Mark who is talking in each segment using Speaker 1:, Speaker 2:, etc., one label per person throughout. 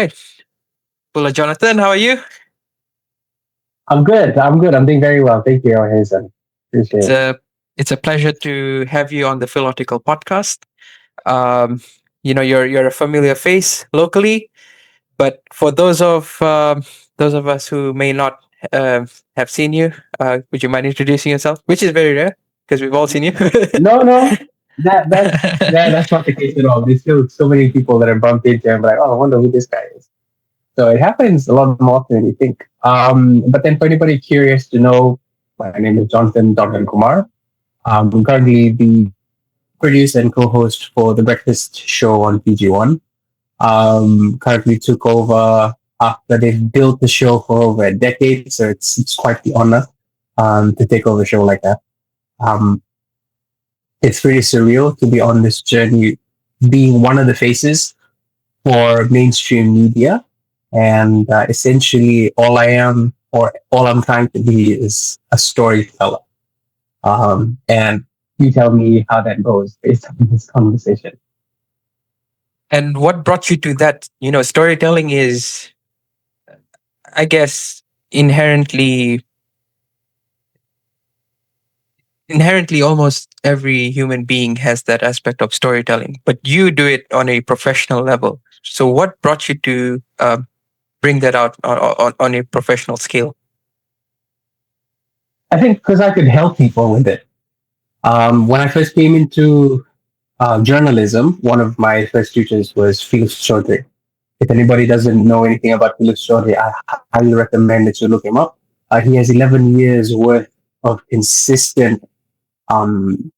Speaker 1: right. Well, Jonathan, how are you?
Speaker 2: I'm good. I'm good. I'm doing very well. Thank you, Hazen. Appreciate
Speaker 1: It's
Speaker 2: it.
Speaker 1: a it's a pleasure to have you on the Philotical Podcast. Um, you're a familiar face locally, but for those of us who may not have seen you, would you mind introducing yourself? Which is very rare because we've all seen you.
Speaker 2: No, no, that's not the case at all. There's still so many people that are bumped into and be like, oh, I wonder who this guy is. So it happens a lot more often than you think. But then for anybody curious to know, my name is Jonathan Kumar. I'm currently the producer and co-host for the breakfast show on Fiji One. Currently took over after they've built the show for over a decade, so it's quite the honor to take over a show like that. Um, it's pretty surreal to be on this journey, being one of the faces for mainstream media, and essentially all I am or all I'm trying to be is a storyteller. And you tell me how that goes based on this conversation.
Speaker 1: And what brought you to that? Storytelling is, I guess, inherently almost every human being has that aspect of storytelling, but you do it on a professional level. So what brought you to bring that out on a professional scale?
Speaker 2: I think because I could help people with it. When I first came into journalism, one of my first tutors was Felix Chaudhry. If anybody doesn't know anything about Felix Chaudhry, I highly recommend that you look him up. He has 11 years worth of consistent, um,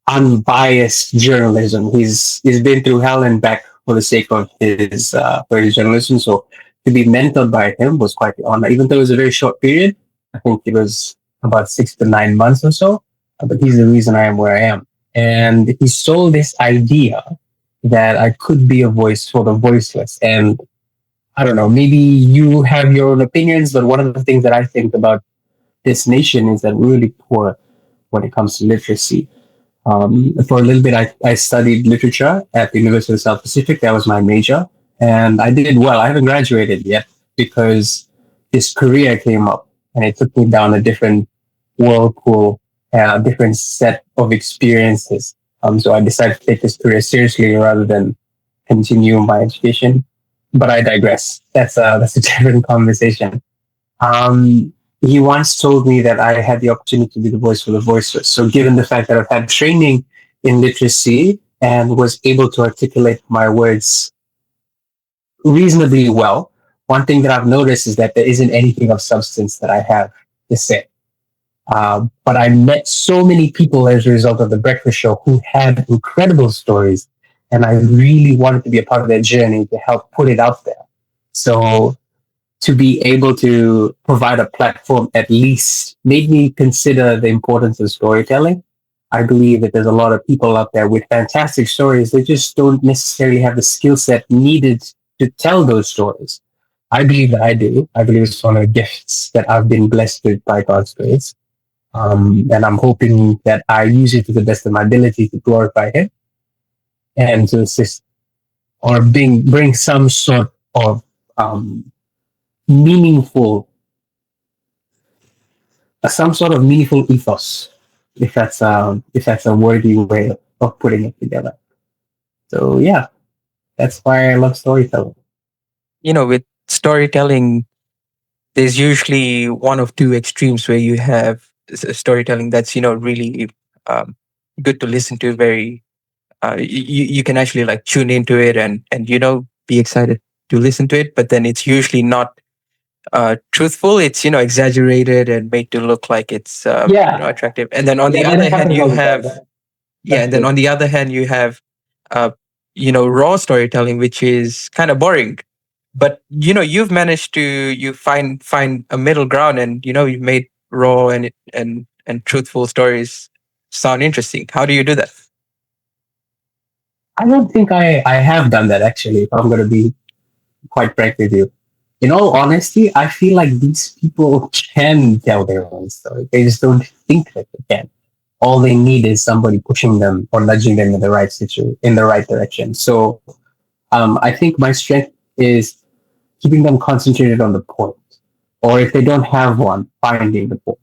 Speaker 2: unbiased journalism. He's been through hell and back for the sake of his journalism. So to be mentored by him was quite the honor. Even though it was a very short period, I think it was about 6 to 9 months or so. But he's the reason I am where I am. And he sold this idea that I could be a voice for the voiceless. And I don't know, maybe you have your own opinions, but one of the things that I think about this nation is that we're really poor when it comes to literacy. For a little bit, I studied literature at the University of South Pacific. That was my major. And I did well. I haven't graduated yet because this career came up and it took me down a different whirlpool, a different set of experiences. So I decided to take this career seriously rather than continue my education. But I digress. That's a different conversation. Um, he once told me that I had the opportunity to be the voice for the voiceless. So given the fact that I've had training in literacy and was able to articulate my words reasonably well, one thing that I've noticed is that there isn't anything of substance that I have to say. But I met so many people as a result of the breakfast show who had incredible stories, and I really wanted to be a part of that journey to help put it out there. So to be able to provide a platform at least made me consider the importance of storytelling. I believe that there's a lot of people out there with fantastic stories. They just don't necessarily have the skill set needed to tell those stories. I believe that I do. I believe it's one of the gifts that I've been blessed with by God's grace. And I'm hoping that I use it to the best of my ability to glorify Him and to assist or bring some sort of meaningful, some sort of meaningful ethos, if that's a worthy way of putting it together. So yeah, that's why I love storytelling.
Speaker 1: With storytelling, there's usually one of two extremes where you have storytelling that's really um, good to listen to. Very you can actually like tune into it and be excited to listen to it, but then it's usually not truthful. It's exaggerated and made to look like it's
Speaker 2: Yeah,
Speaker 1: attractive. And then on the
Speaker 2: yeah,
Speaker 1: other
Speaker 2: that
Speaker 1: hand
Speaker 2: happens
Speaker 1: you
Speaker 2: all the
Speaker 1: have
Speaker 2: time.
Speaker 1: yeah,
Speaker 2: That's
Speaker 1: and then
Speaker 2: true.
Speaker 1: on the other hand you have uh, raw storytelling, which is kind of boring. But you've managed to you find a middle ground, and you've made raw and truthful stories sound interesting. How do you do that?
Speaker 2: I don't think I have done that actually. If I'm going to be quite frank with you, in all honesty, I feel like these people can tell their own story. They just don't think that they can. All they need is somebody pushing them or nudging them in the right in the right direction. So I think my strength is keeping them concentrated on the point, or if they don't have one, finding the point,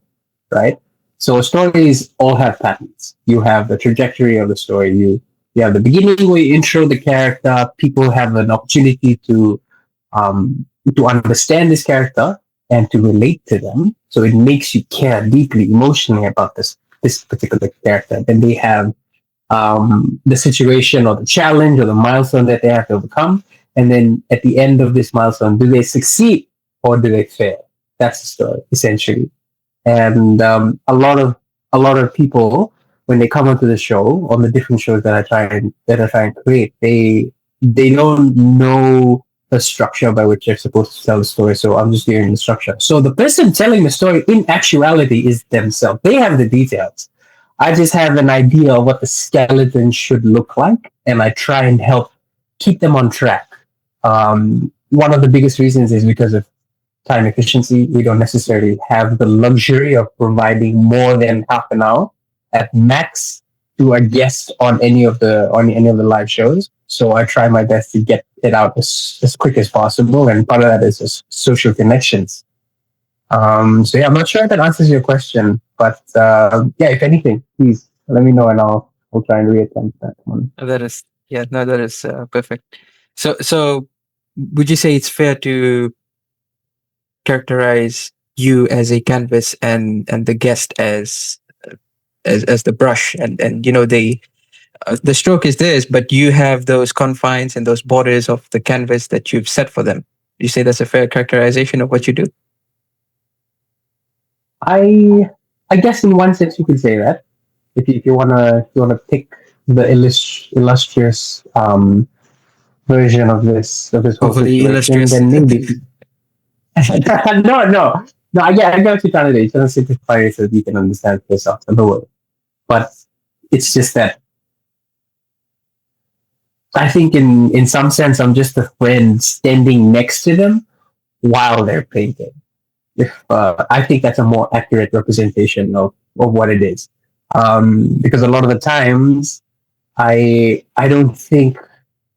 Speaker 2: right? So stories all have patterns. You have the trajectory of the story. You have the beginning where you intro the character. People have an opportunity um, to understand this character and to relate to them. So it makes you care deeply, emotionally about this particular character. Then they have the situation or the challenge or the milestone that they have to overcome. And then at the end of this milestone, do they succeed or do they fail? That's the story essentially. And a lot of people when they come onto the show on the different shows that I try and create, they don't know the structure by which they're supposed to tell the story. So I'm just giving the structure. So the person telling the story in actuality is themselves. They have the details. I just have an idea of what the skeleton should look like, and I try and help keep them on track. One of the biggest reasons is because of time efficiency. We don't necessarily have the luxury of providing more than half an hour at max to a guest on any of the live shows. So I try my best to get it out as quick as possible, and part of that is just social connections. So yeah, I'm not sure if that answers your question, but yeah, if anything, please let me know and I'll try and reattempt that one.
Speaker 1: That is, yeah, no, that is perfect. So would you say it's fair to characterize you as a canvas and the guest as the brush, and the stroke is theirs, but you have those confines and those borders of the canvas that you've set for them? You say that's a fair characterization of what you do?
Speaker 2: I guess in one sense you could say that if you wanna pick the illustrious version of this whole
Speaker 1: Overly
Speaker 2: situation,
Speaker 1: illustrious.
Speaker 2: then maybe no. I get what you're trying to do. You're trying to simplify it so that you can understand yourself in the world. But it's just that I think in some sense I'm just a friend standing next to them while they're painting. If I think that's a more accurate representation of what it is, because a lot of the times I don't think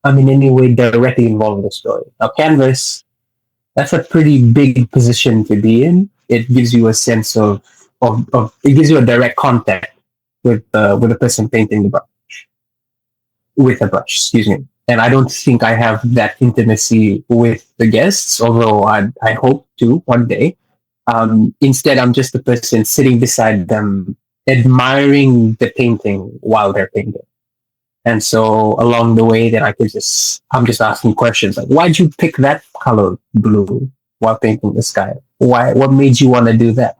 Speaker 2: I'm in any way directly involved in the story. Now, canvas, that's a pretty big position to be in. It gives you a sense of it gives you a direct contact with the person painting the brush with a brush. Excuse me. And I don't think I have that intimacy with the guests, although I hope to one day. Instead, I'm just the person sitting beside them, admiring the painting while they're painting. And so along the way, then I'm just asking questions like, why'd you pick that color blue while painting the sky? What made you want to do that?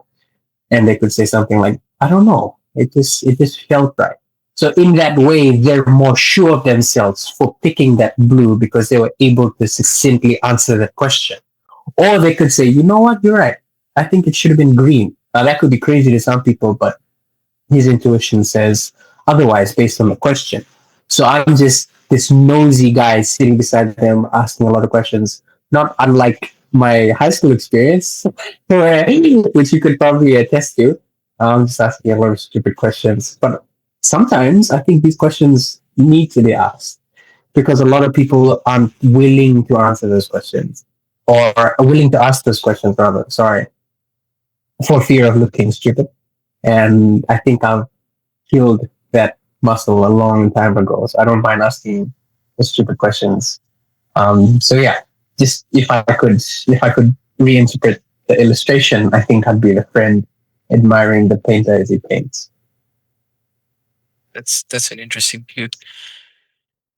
Speaker 2: And they could say something like, I don't know. It just felt right. So in that way, they're more sure of themselves for picking that blue because they were able to succinctly answer that question. Or they could say, you know what, you're right. I think it should have been green. Now that could be crazy to some people, but his intuition says otherwise based on the question. So I'm just this nosy guy sitting beside them asking a lot of questions, not unlike my high school experience, which you could probably attest to. I'm just asking a lot of stupid questions. But sometimes I think these questions need to be asked because a lot of people aren't willing to answer those questions or are willing to ask those questions rather, sorry, for fear of looking stupid. And I think I've killed that muscle a long time ago. So I don't mind asking the stupid questions. So yeah, just if I could reinterpret the illustration, I think I'd be the friend admiring the painter as he paints.
Speaker 1: That's an interesting view.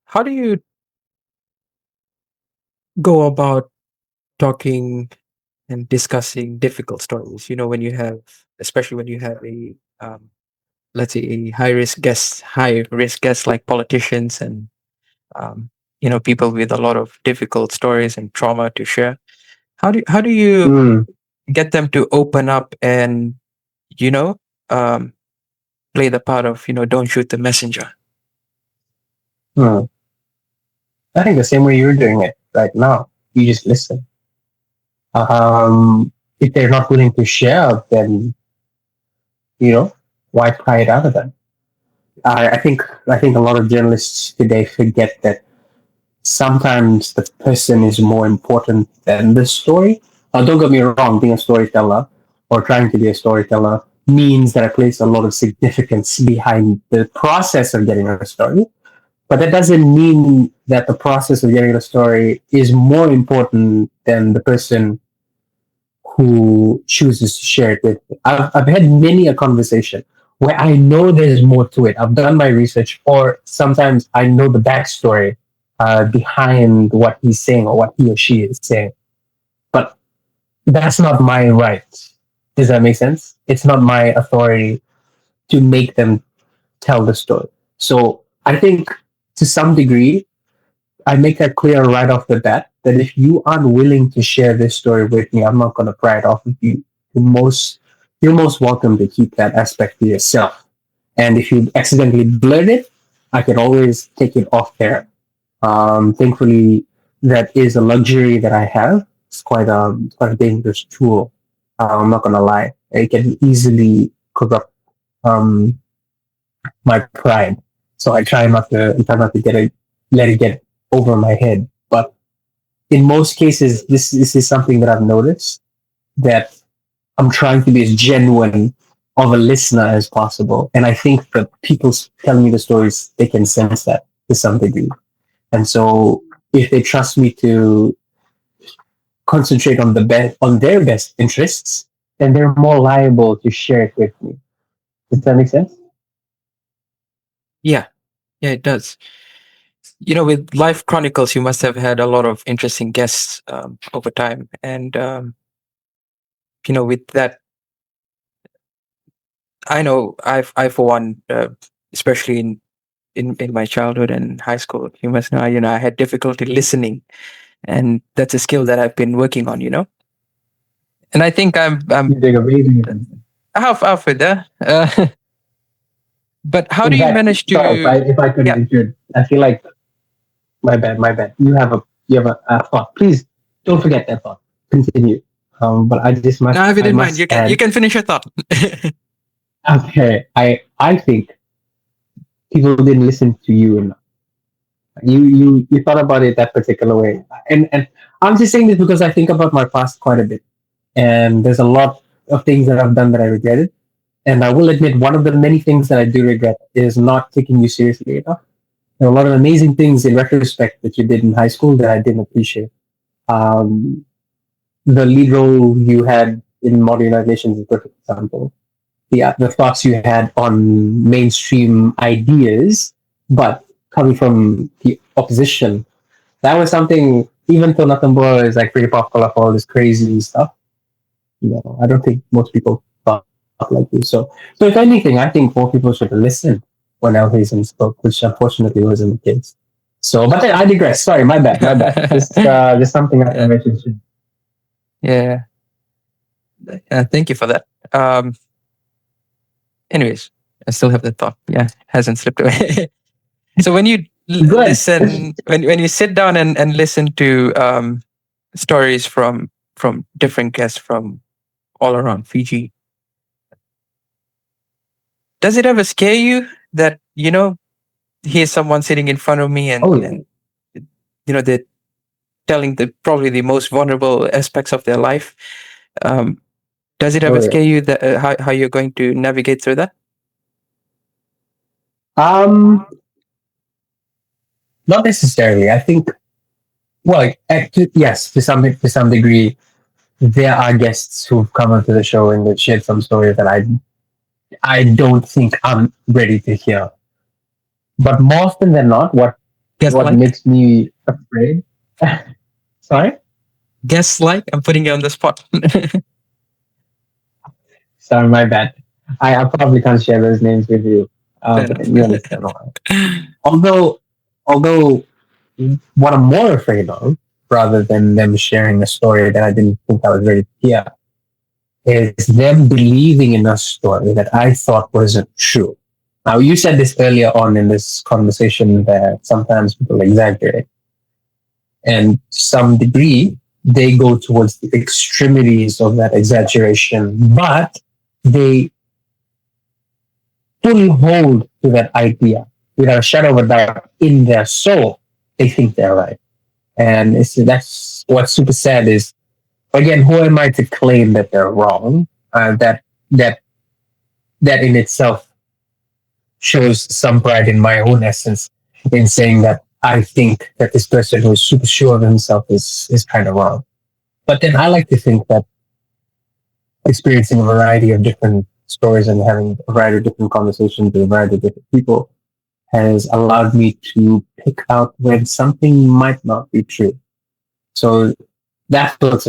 Speaker 1: How do you go about talking and discussing difficult stories? When you have, especially when you have a let's say a high risk guests like politicians and um, people with a lot of difficult stories and trauma to share. How do you
Speaker 2: Mm,
Speaker 1: get them to open up and you know um, play the part of don't shoot the messenger?
Speaker 2: mm. I think the same way you're doing it right now. You just listen. If they're not willing to share, then you know why pry it out of them? I think a lot of journalists today forget that sometimes the person is more important than the story. Now, don't get me wrong, being a storyteller or trying to be a storyteller means that I place a lot of significance behind the process of getting a story. But that doesn't mean that the process of getting a story is more important than the person who chooses to share it with me. I've had many a conversation where I know there's more to it. I've done my research, or sometimes I know the backstory behind what he's saying or what he or she is saying. But that's not my right. Does that make sense? It's not my authority to make them tell the story. So I think to some degree, I make that clear right off the bat that if you aren't willing to share this story with me, I'm not going to pry it off of you. You're most welcome to keep that aspect to yourself. And if you accidentally blurt it, I can always take it off there. Thankfully, that is a luxury that I have. It's quite a dangerous tool. I'm not going to lie. It can easily corrupt um, my pride. So I try not to let it get over my head. But in most cases, this is something that I've noticed that I'm trying to be as genuine of a listener as possible. And I think that people telling me the stories, they can sense that to some degree. And so if they trust me to concentrate on on their best interests, then they're more liable to share it with me. Does that make sense?
Speaker 1: Yeah, yeah, it does. With Life Chronicles, you must have had a lot of interesting guests over time, and with that, I know I for one, especially in my childhood and high school, you must know, I had difficulty listening, and that's a skill that I've been working on. And I think I'm
Speaker 2: You take amazing.
Speaker 1: half with that. But how do
Speaker 2: In
Speaker 1: you
Speaker 2: fact,
Speaker 1: manage
Speaker 2: sorry
Speaker 1: to?
Speaker 2: if I couldn't
Speaker 1: Yeah,
Speaker 2: intrude. I feel like my bad. You have a thought. Please don't forget that thought. Continue. But
Speaker 1: now have it
Speaker 2: I
Speaker 1: in mind.
Speaker 2: must
Speaker 1: You
Speaker 2: add.
Speaker 1: can finish your thought.
Speaker 2: Okay, I think people didn't listen to you enough. You thought about it that particular way, and I'm just saying this because I think about my past quite a bit, and there's a lot of things that I've done that I regretted. And I will admit, one of the many things that I do regret is not taking you seriously enough. There are a lot of amazing things in retrospect that you did in high school that I didn't appreciate. Um, the lead role you had in Modern United Nations is a perfect example. The thoughts you had on mainstream ideas, but coming from the opposition, that was something, even though Nothing More is like pretty popular for all this crazy stuff, I don't think most people thought like you. So if anything, I think more people should have listened when Al Hazen spoke, which unfortunately wasn't the case. So, but I digress. Sorry, my bad. Just something I
Speaker 1: Yeah,
Speaker 2: mentioned.
Speaker 1: yeah. Thank you for that. Anyways, I still have the thought. Yeah, hasn't slipped away. So when you
Speaker 2: Good.
Speaker 1: listen, when you sit down and listen to stories from different guests from all around Fiji, does it ever scare you that here's someone sitting in front of me,
Speaker 2: Oh yeah.
Speaker 1: and they're telling the probably the most vulnerable aspects of their life? Um, does it ever
Speaker 2: Oh yeah.
Speaker 1: scare you that how you're going to navigate through that?
Speaker 2: Um, Not necessarily. I think. Well, yes, to some degree, there are guests who've come onto the show and they've shared some stories that I don't think I'm ready to hear. But more often than not,
Speaker 1: Guess
Speaker 2: what
Speaker 1: like,
Speaker 2: makes me afraid. Sorry,
Speaker 1: guess like, I'm putting you on the spot.
Speaker 2: sorry, my bad. I probably can't share those names with you,
Speaker 1: Fair
Speaker 2: but
Speaker 1: enough.
Speaker 2: you understand why. Although, although what I'm more afraid of, rather than them sharing a story that I didn't think I was ready to hear, is them believing in a story that I thought wasn't true. Now, you said this earlier on in this conversation that sometimes people exaggerate, and to some degree, they go towards the extremities of that exaggeration, but they fully hold to that idea without a shadow of a doubt in their soul. they think they're right. And that's what's super sad is, again, who am I to claim that they're wrong? That that in itself shows some pride in my own essence in saying that I think that this person who is super sure of himself is kind of wrong. But then I like to think that experiencing a variety of different stories and having a variety of different conversations with a variety of different people has allowed me to pick out when something might not be true. So that's what's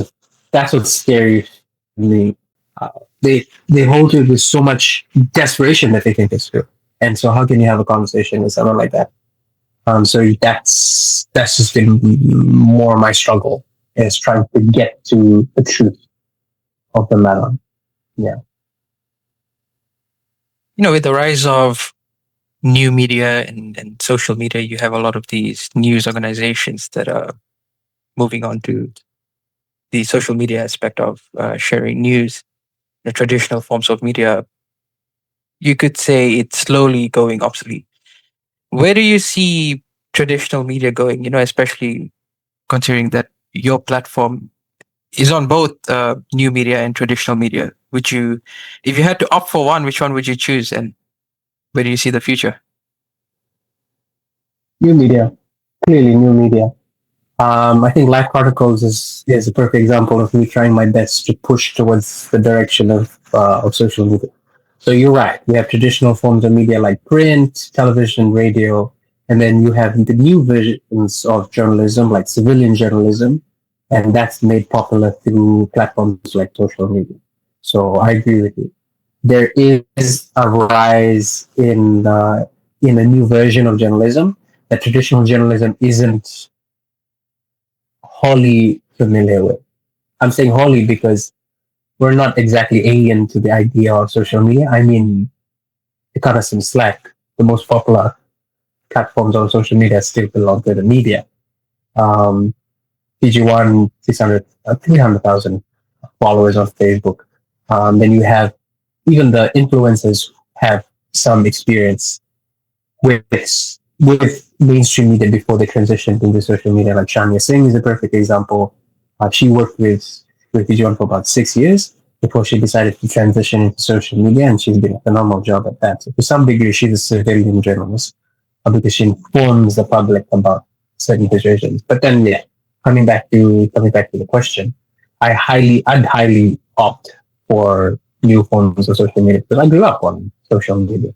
Speaker 2: that's what's scary to me. Uh, they hold it with so much desperation that they think it's true. And so, how can you have a conversation with someone like that? So that's just been more my struggle is trying to get to the truth of the matter. Yeah.
Speaker 1: With the rise of new media and social media, you have a lot of these news organizations that are moving on to the social media aspect of sharing news. The traditional forms of media, you could say it's slowly going obsolete. Where do you see traditional media going? Especially considering that your platform is on both new media and traditional media. Would you, if you had to opt for one, which one would you choose, and where do you see the future?
Speaker 2: New media, clearly new media. I think Life Chronicles is a perfect example of me trying my best to push towards the direction of social media. So you're right. We have traditional forms of media like print, television, radio, and then you have the new versions of journalism like civilian journalism, and that's made popular through platforms like social media. So I agree with you. There is a rise in a new version of journalism that traditional journalism isn't wholly familiar with. I'm saying wholly because we're not exactly alien to the idea of social media. I mean, to cut us some slack, the most popular platforms on social media still belong to the media. Um, Fiji One, 300,000 followers on Facebook. Then you have even the influencers have some experience with with mainstream media before they transitioned into social media. Like Shania Singh is a perfect example. She worked with Fiji for about 6 years before she decided to transition into social media, and she's been a phenomenal job at that. So to some degree, she's a civilian journalist because she informs the public about certain situations. But then, yeah, coming back to the question, I'd highly opt for new forms of social media because I grew up on social media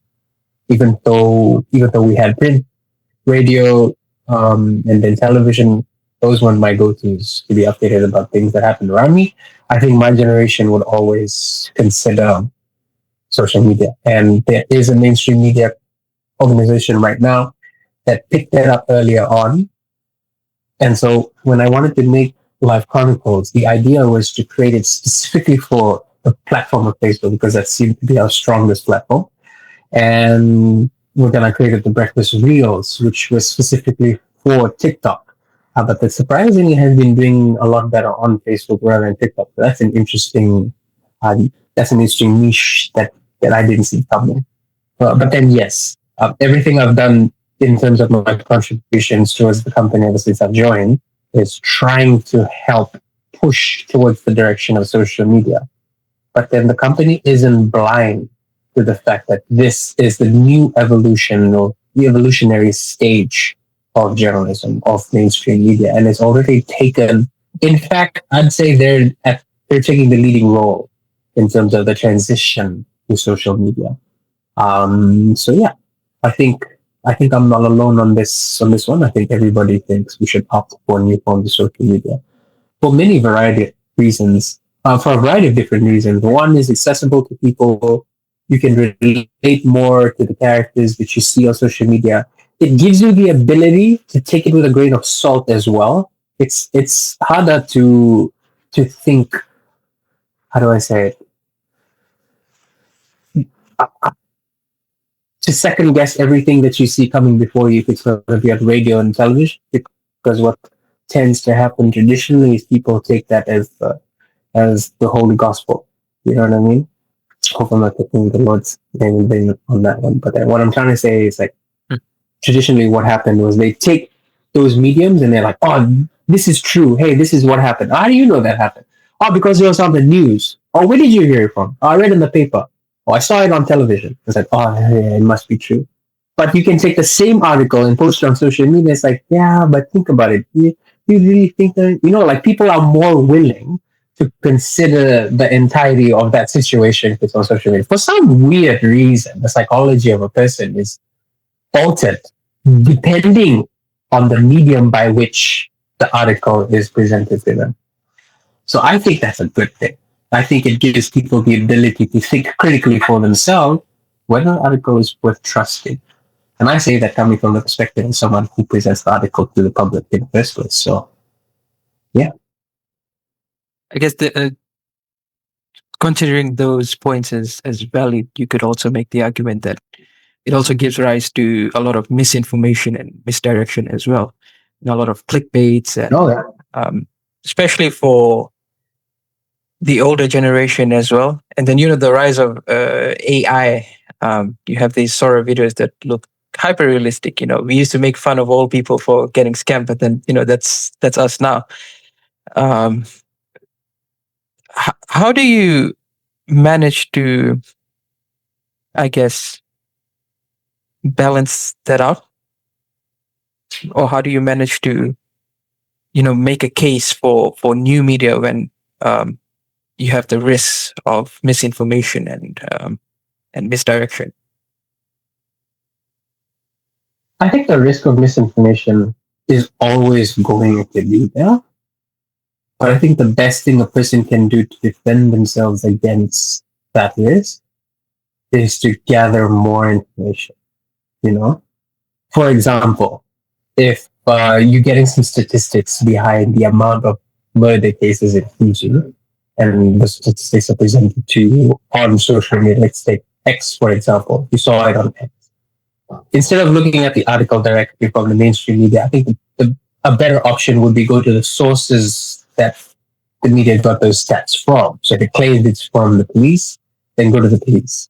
Speaker 2: even though we had print, radio, and then television, those were my go-tos to be updated about things that happened around me. I think my generation would always consider social media, and there is a mainstream media organization right now that picked that up earlier on. And so when I wanted to make Live Chronicles, the idea was to create it specifically for the platform of Facebook because that seemed to be our strongest platform. And we're gonna create the breakfast reels, which was specifically for TikTok. But that surprisingly has been doing a lot better on Facebook rather than TikTok. So uh, that's an interesting niche that I didn't see coming. But then yes, everything I've done in terms of my contributions towards the company ever since I've joined is trying to help push towards the direction of social media. But then the company isn't blind to the fact that this is the new evolution or the evolutionary stage of journalism, of mainstream media, and it's already taken. In fact, I'd say they're taking the leading role in terms of the transition to social media. So yeah, I think I think I'm not alone on this one. I think everybody thinks we should opt for new forms of social media for many variety of reasons, for a variety of different reasons. One is accessible to people. You can relate more to the characters that you see on social media. It gives you the ability to take it with a grain of salt as well. It's harder to think. How do I say it? To second guess everything that you see coming before you if it's going to be on radio and television. Because what tends to happen traditionally is people take that as the holy gospel. You know what I mean? Hope I'm not taking the Lord's name in vain on that one. But what I'm trying to say is like
Speaker 1: Hmm.
Speaker 2: traditionally what happened was they take those mediums and they're like, oh, this is true. Hey, this is what happened. How do you know that happened? Oh, because it was on the news. Oh, where did you hear it from? Oh, I read in the paper. Oh, I saw it on television. It's like, oh, yeah, it must be true. But you can take the same article and post it on social media. It's like, yeah, but think about it. You really think that, like people are more willing to consider the entirety of that situation if it's on social media. For some weird reason, the psychology of a person is altered depending on the medium by which the article is presented to them. So I think that's a good thing. I think it gives people the ability to think critically for themselves whether an article is worth trusting. And I say that coming from the perspective of someone who presents the article to the public in the first place. So, yeah.
Speaker 1: I guess considering those points as valid, you could also make the argument that it also gives rise to a lot of misinformation and misdirection as well. A lot of clickbaits, and
Speaker 2: No, yeah.
Speaker 1: especially for the older generation as well. And then the rise of AI. You have these sort of videos that look hyper realistic. We used to make fun of old people for getting scammed, but then that's us now. Um, how do you manage to, I guess, balance that out, or how do you manage to, make a case for new media when you have the risks of misinformation and misdirection?
Speaker 2: I think the risk of misinformation is always going to be there. But I think the best thing a person can do to defend themselves against that risk is to gather more information. For example, if you're getting some statistics behind the amount of murder cases in Fiji, and the statistics are presented to you on social media, let's take X, for example, you saw it on X. Instead of looking at the article directly from the mainstream media, I think a better option would be go to the sources that the media got those stats from. So if it claims it's from the police, then go to the police.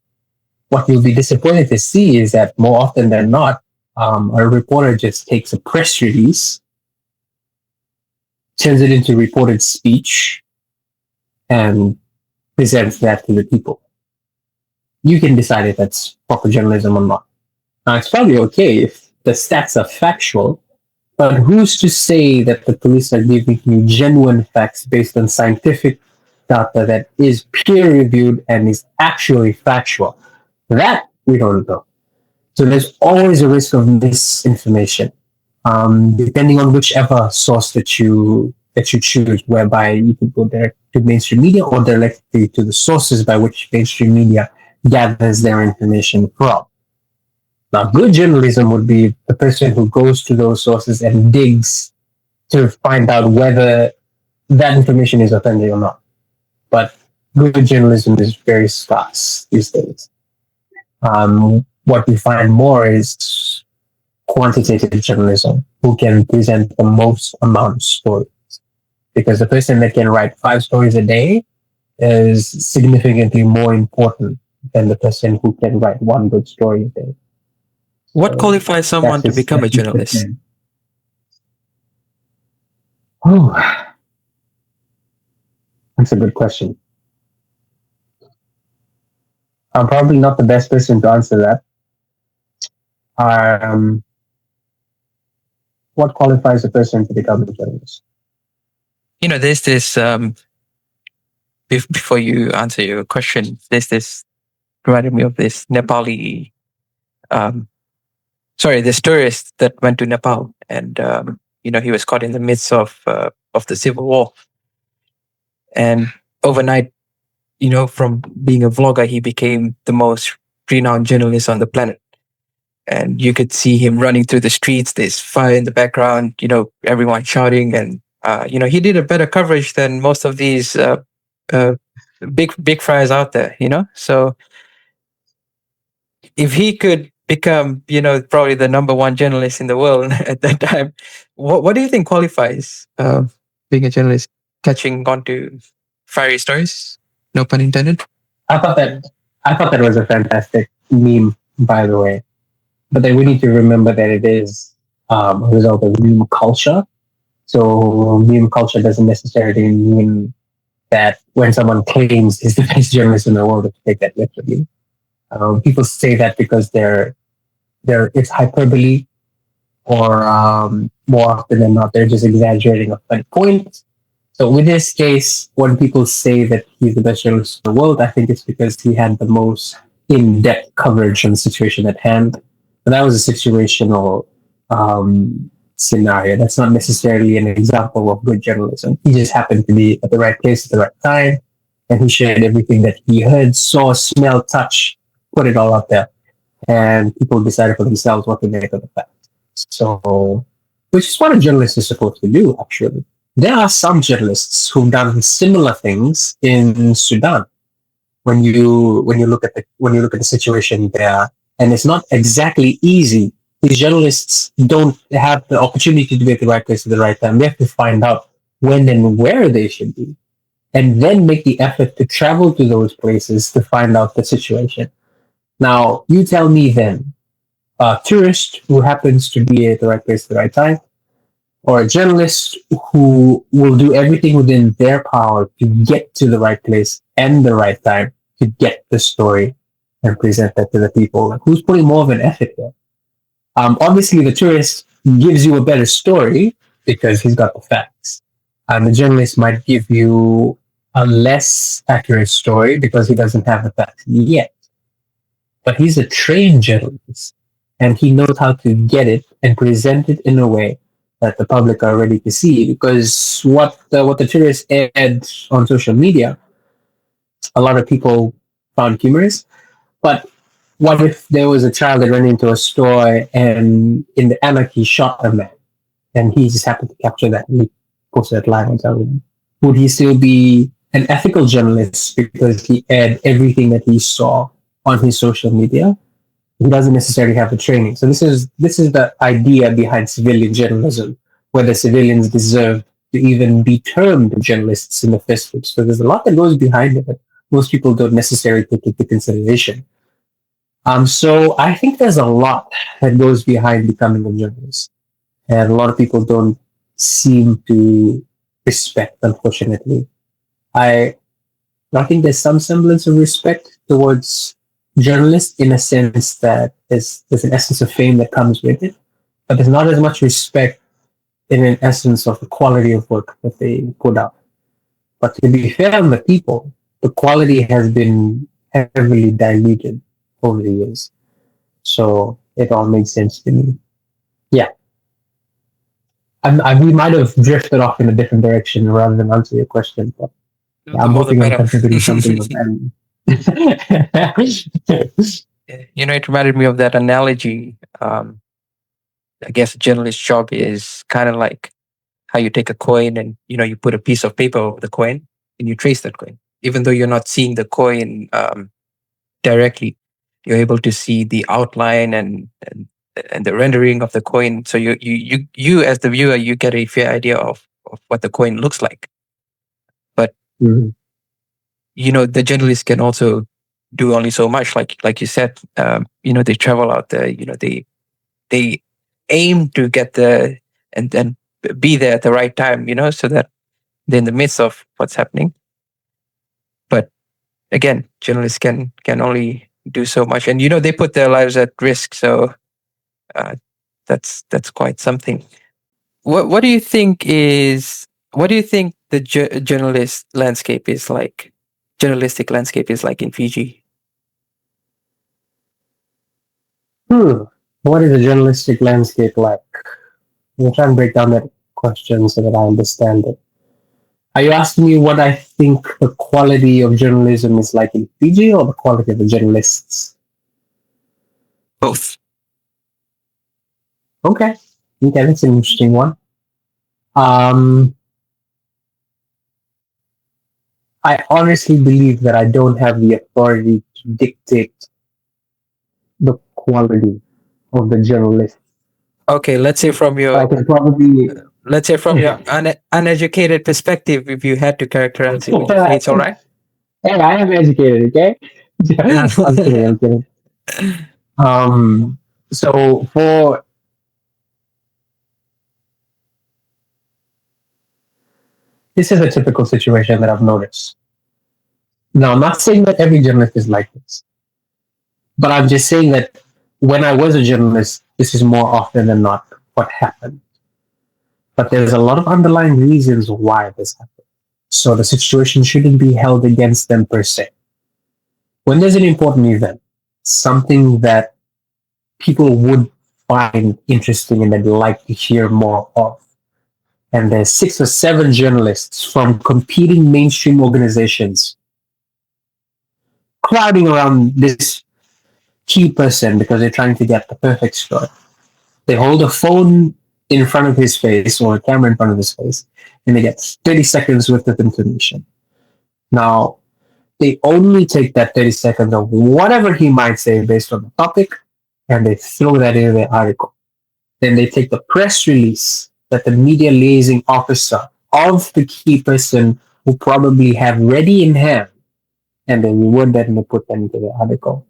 Speaker 2: What you'll be disappointed to see is that more often than not, a reporter just takes a press release, turns it into reported speech, and presents that to the people. You can decide if that's proper journalism or not. Now, it's probably okay if the stats are factual, but who's to say that the police are giving you genuine facts based on scientific data that is peer-reviewed and is actually factual? That we don't know. So there's always a risk of misinformation, depending on whichever source that you choose, whereby you can go direct to mainstream media or directly to the sources by which mainstream media gathers their information from. Now, good journalism would be the person who goes to those sources and digs to find out whether that information is authentic or not. But good journalism is very scarce these days. What we find more is quantitative journalism, who can present the most amount of stories. Because the person that can write 5 stories a day is significantly more important than the person who can write 1 good story a day.
Speaker 1: What qualifies someone to become a journalist?
Speaker 2: Oh, that's a good question. I'm probably not the best person to answer that. What qualifies a person to become a journalist?
Speaker 1: There's this, before you answer your question, there's this, reminded me of this Nepali, this tourist that went to Nepal, and, he was caught in the midst of the civil war. And overnight, from being a vlogger, he became the most renowned journalist on the planet. And you could see him running through the streets. There's fire in the background, everyone shouting. And, he did a better coverage than most of these big fries out there, So if he could become, probably the number 1 journalist in the world at that time, what do you think qualifies being a journalist? Catching on to fiery stories? No pun intended.
Speaker 2: I thought that was a fantastic meme, by the way. But then we need to remember that it is a result of meme culture. So meme culture doesn't necessarily mean that when someone claims he's the best journalist in the world, to take that literally. People say that because they're it's hyperbole, or more often than not, they're just exaggerating a funny point. So with this case, when people say that he's the best journalist in the world, I think it's because he had the most in-depth coverage on the situation at hand. But that was a situational scenario. That's not necessarily an example of good journalism. He just happened to be at the right place at the right time, and he shared everything that he heard, saw, smelled, touched, put it all out there, and people decided for themselves what to make of the fact. So, which is what a journalist is supposed to do, actually. There are some journalists who've done similar things in Sudan. When you look at the situation there, and it's not exactly easy. These journalists don't have the opportunity to be at the right place at the right time. They have to find out when and where they should be, and then make the effort to travel to those places to find out the situation. Now, you tell me then, a tourist who happens to be at the right place at the right time, or a journalist who will do everything within their power to get to the right place and the right time to get the story and present that to the people. Like, who's putting more of an effort there? Obviously, the tourist gives you a better story because he's got the facts. And the journalist might give you a less accurate story because he doesn't have the facts yet. But he's a trained journalist, and he knows how to get it and present it in a way that the public are ready to see. Because what the tourists aired on social media, a lot of people found humorous. But what if there was a child that ran into a store and in the anarchy shot a man, and he just happened to capture that and he posted that live on television? Would he still be an ethical journalist because he aired everything that he saw on his social media? He doesn't necessarily have the training. So this is the idea behind civilian journalism, whether civilians deserve to even be termed journalists in the first place. So there's a lot that goes behind it that most people don't necessarily take into consideration. So I think there's a lot that goes behind becoming a journalist, and a lot of people don't seem to respect, unfortunately. I I think there's some semblance of respect towards journalists in a sense that there's an essence of fame that comes with it, but there's not as much respect in an essence of the quality of work that they put out. But to be fair on the people, the quality has been heavily diluted over the years. So it all makes sense to me. Yeah. We might have drifted off in a different direction rather than answer your question, but
Speaker 1: The
Speaker 2: I'm
Speaker 1: more the
Speaker 2: hoping I'm
Speaker 1: better.
Speaker 2: contributing something of value.
Speaker 1: It reminded me of that analogy. I guess a journalist's job is kind of like how you take a coin and you put a piece of paper over the coin and you trace that coin. Even though you're not seeing the coin directly, you're able to see the outline and the rendering of the coin. So you as the viewer, you get a fair idea of what the coin looks like. But
Speaker 2: Mhm.
Speaker 1: the journalists can also do only so much. Like you said, they travel out there. They aim to get there and then be there at the right time. So that they're in the midst of what's happening. But again, journalists can only do so much, and they put their lives at risk. So uh, that's quite something. What do you think is what do you think the journalistic landscape is like in Fiji?
Speaker 2: Hmm. What is the journalistic landscape like? We'll try and break down that question so that I understand it. Are you asking me what I think the quality of journalism is like in Fiji, or the quality of the journalists?
Speaker 1: Both.
Speaker 2: Okay. Okay, that's an interesting one. Um, I honestly believe that I don't have the authority to dictate the quality of the journalist.
Speaker 1: Okay, let's say from
Speaker 2: I
Speaker 1: your
Speaker 2: can probably.
Speaker 1: uneducated perspective, if you had to characterize it, would you say it's all right?
Speaker 2: Hey, I am educated, okay? I'm kidding, I'm kidding. Um, so for This is a typical situation that I've noticed. Now, I'm not saying that every journalist is like this, but I'm just saying that when I was a journalist, this is more often than not what happened. But there's a lot of underlying reasons why this happened. So the situation shouldn't be held against them per se. When there's an important event, something that people would find interesting and they'd like to hear more of, and there's 6 or 7 journalists from competing mainstream organizations crowding around this key person because they're trying to get the perfect story. They hold a phone in front of his face or a camera in front of his face, and they get 30 seconds worth of information. Now, they only take that 30 seconds of whatever he might say based on the topic, and they throw that in the article. Then they take the press release that the media liaising officer of the key person will probably have ready in hand, and they reword that and they put that into the article.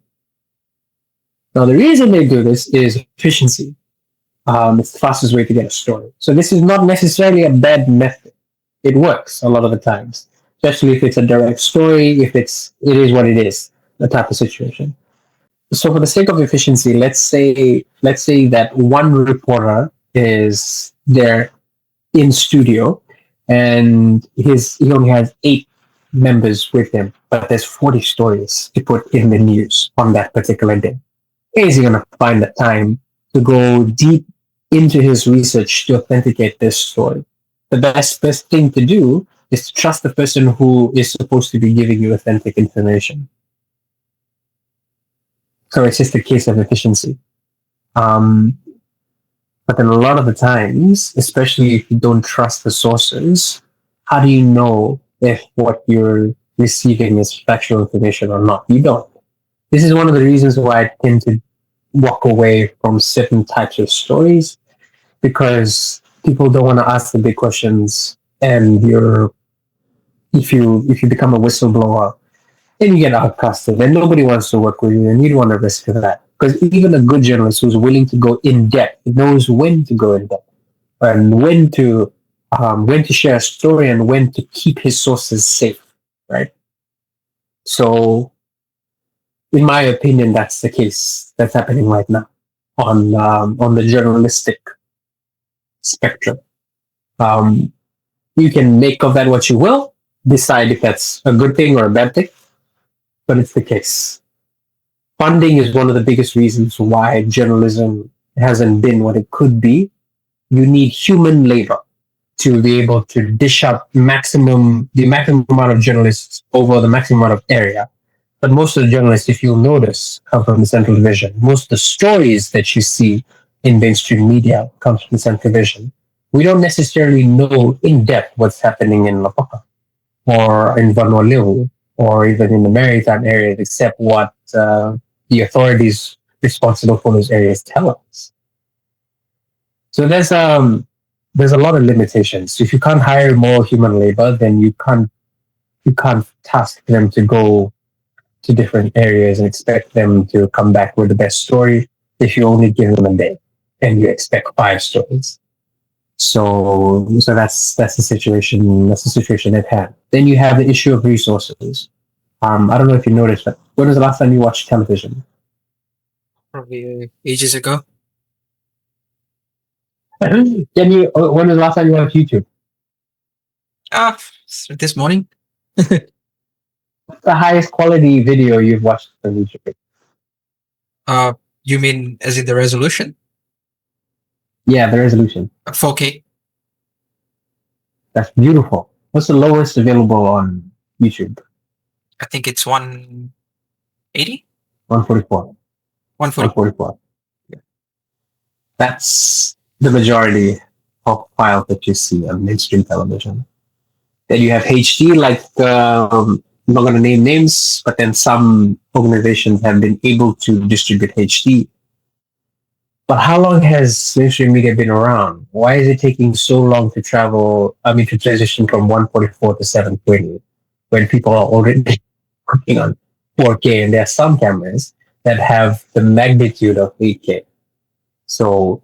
Speaker 2: Now, the reason they do this is efficiency. It's the fastest way to get a story. So this is not necessarily a bad method. It works a lot of the times, especially if it's a direct story, if it is what it is, the type of situation. So for the sake of efficiency, let's say that one reporter is there in studio and he only has 8 members with him, but there's 40 stories to put in the news on that particular day. Is he going to find the time to go deep into his research to authenticate this story? The best thing to do is to trust the person who is supposed to be giving you authentic information. So it's just a case of efficiency. But then a lot of the times, especially if you don't trust the sources, how do you know if what you're receiving is factual information or not? You don't. This is one of the reasons why I tend to walk away from certain types of stories, because people don't want to ask the big questions, and if you become a whistleblower, then you get outcasted, and nobody wants to work with you, and you don't want to risk that. Because even a good journalist who's willing to go in depth knows when to go in depth and when to share a story and when to keep his sources safe, right? So, in my opinion, that's the case that's happening right now on the journalistic spectrum. You can make of that what you will, decide if that's a good thing or a bad thing, but it's the case. Funding is one of the biggest reasons why journalism hasn't been what it could be. You need human labor to be able to dish out the maximum amount of journalists over the maximum amount of area. But most of the journalists, if you'll notice, come from the central division. Most of the stories that you see in mainstream media comes from the central division. We don't necessarily know in depth what's happening in Lapaka or in Vanuatu or even in the maritime areas, except what the authorities responsible for those areas tell us. So there's a lot of limitations. If you can't hire more human labor, then you can't task them to go to different areas and expect them to come back with the best story if you only give them a day and you expect 5 stories. So that's the situation. That's the situation at hand. Then you have the issue of resources. I don't know if you noticed, but when was the last time you watched television?
Speaker 1: Probably ages ago.
Speaker 2: When was the last time you watched YouTube?
Speaker 1: This morning.
Speaker 2: What's the highest quality video you've watched on YouTube?
Speaker 1: You mean as in the resolution?
Speaker 2: Yeah, the resolution.
Speaker 1: 4K.
Speaker 2: That's beautiful. What's the lowest available on YouTube?
Speaker 1: I think it's 180.
Speaker 2: 144.
Speaker 1: 140.
Speaker 2: 144. Yeah. That's the majority of files that you see on mainstream television. Then you have HD, like I'm not going to name names, but then some organizations have been able to distribute HD. But how long has mainstream media been around? Why is it taking so long to transition from 144 to 720 when people are already working on 4K, and there are some cameras that have the magnitude of 8K. So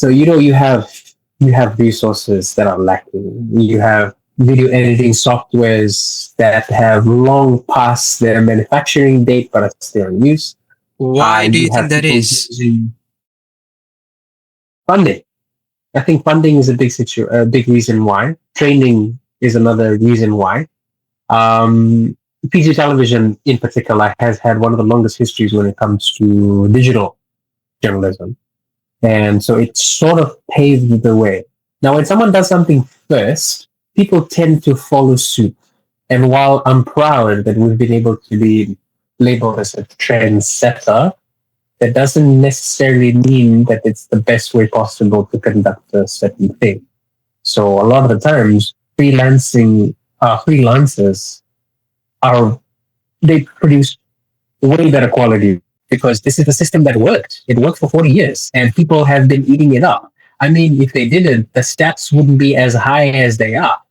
Speaker 2: you have resources that are lacking. You have video editing softwares that have long past their manufacturing date but are still in use.
Speaker 1: Why do
Speaker 2: You
Speaker 1: you think
Speaker 2: have
Speaker 1: that
Speaker 2: people
Speaker 1: is?
Speaker 2: using funding. I think funding is a big reason why. Training is another reason why. Um, Fiji television, in particular, has had one of the longest histories when it comes to digital journalism, and so it sort of paved the way. Now, when someone does something first, people tend to follow suit. And while I'm proud that we've been able to be labeled as a trendsetter, that doesn't necessarily mean that it's the best way possible to conduct a certain thing. So a lot of the times, freelancers are they produce way better quality because this is a system that worked. It worked for 40 years, and people have been eating it up. I mean, if they didn't, the stats wouldn't be as high as they are.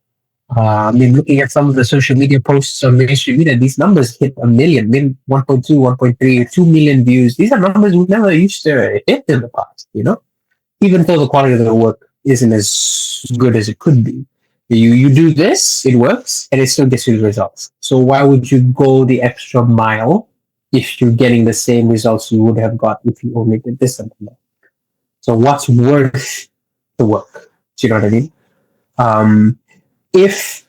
Speaker 2: I mean, looking at some of the social media posts on mainstream media, these numbers hit a million, 1.2, 1.3, 2 million views. These are numbers we've never used to hit in the past, you know? Even though the quality of the work isn't as good as it could be. You do this, it works, and it still gets you the results. So why would you go the extra mile if you're getting the same results you would have got if you only did this and that? So what's worth the work? Do you know what I mean? If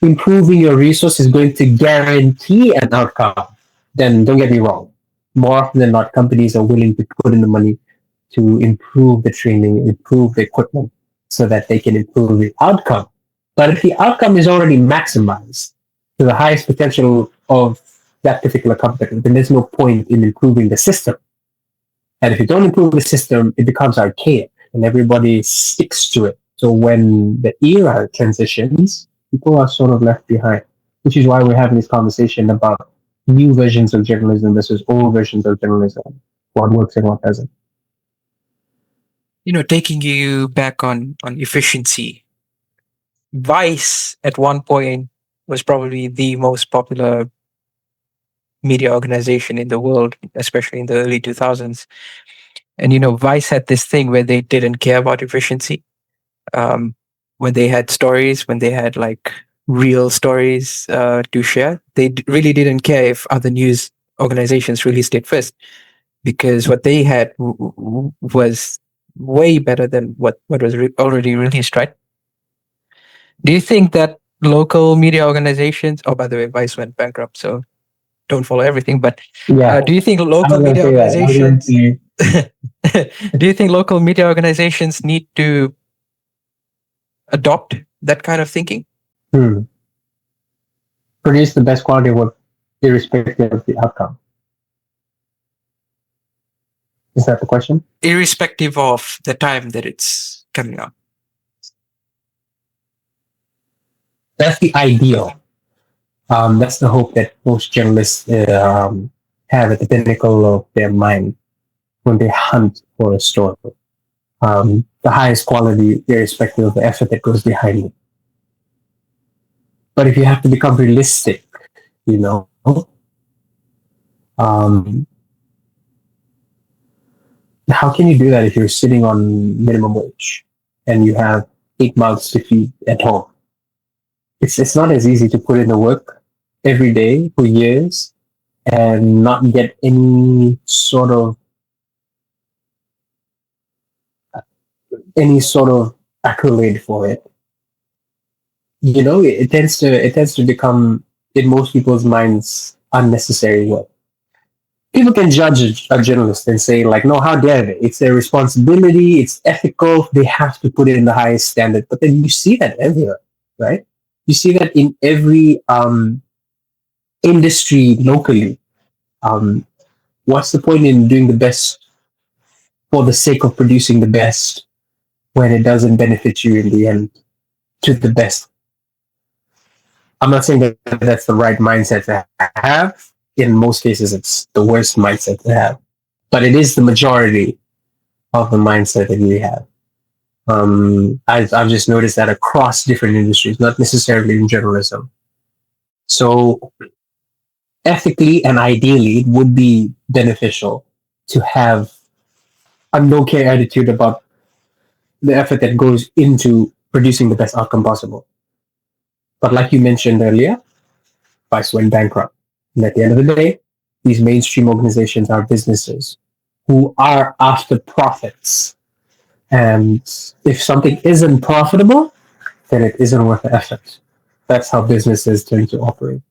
Speaker 2: improving your resource is going to guarantee an outcome, then don't get me wrong. More often than not, companies are willing to put in the money to improve the training, improve the equipment, so that they can improve the outcome. But if the outcome is already maximized to the highest potential of that particular company, then there's no point in improving the system. And if you don't improve the system, it becomes archaic and everybody sticks to it. So when the era transitions, people are sort of left behind, which is why we're having this conversation about new versions of journalism versus old versions of journalism, what works and what doesn't.
Speaker 1: Taking you back on efficiency. Vice at one point was probably the most popular media organization in the world, especially in the early 2000s. And Vice had this thing where they didn't care about efficiency. Um, when they had stories, when they had like real stories to share, they really didn't care if other news organizations released it first, because what they had was way better than what was already released, right? Do you think that local media organizations? Oh, by the way, Vice went bankrupt, so don't follow everything. But
Speaker 2: Yeah,
Speaker 1: do you think
Speaker 2: I
Speaker 1: local
Speaker 2: was going to
Speaker 1: media
Speaker 2: say that. I was going to
Speaker 1: organizations?
Speaker 2: say,
Speaker 1: Do you think local media organizations need to adopt that kind of thinking,
Speaker 2: hmm, produce the best quality work irrespective of the outcome. Is that the question?
Speaker 1: irrespective of the time that it's coming out?
Speaker 2: That's the ideal. That's the hope that most journalists have at the pinnacle of their mind when they hunt for a story. The highest quality, irrespective of the effort that goes behind it. But if you have to become realistic, you know, um, how can you do that if you're sitting on minimum wage and you have 8 months to feed at home? It's not as easy to put in the work every day for years and not get any sort of accolade for it. You know, it tends to become in most people's minds unnecessary work. People can judge a journalist and say like, no, how dare they? It's their responsibility. It's ethical. They have to put it in the highest standard. But then you see that everywhere, right? You see that in every industry locally. Um, what's the point in doing the best for the sake of producing the best when it doesn't benefit you in the end to the best? I'm not saying that that's the right mindset to have. In most cases, it's the worst mindset to have, but it is the majority of the mindset that we have. I've just noticed that across different industries, not necessarily in journalism. So ethically and ideally, it would be beneficial to have a no care attitude about the effort that goes into producing the best outcome possible. But like you mentioned earlier, Vice went bankrupt. And at the end of the day, these mainstream organizations are businesses who are after profits. And if something isn't profitable, then it isn't worth the effort. That's how businesses tend to operate.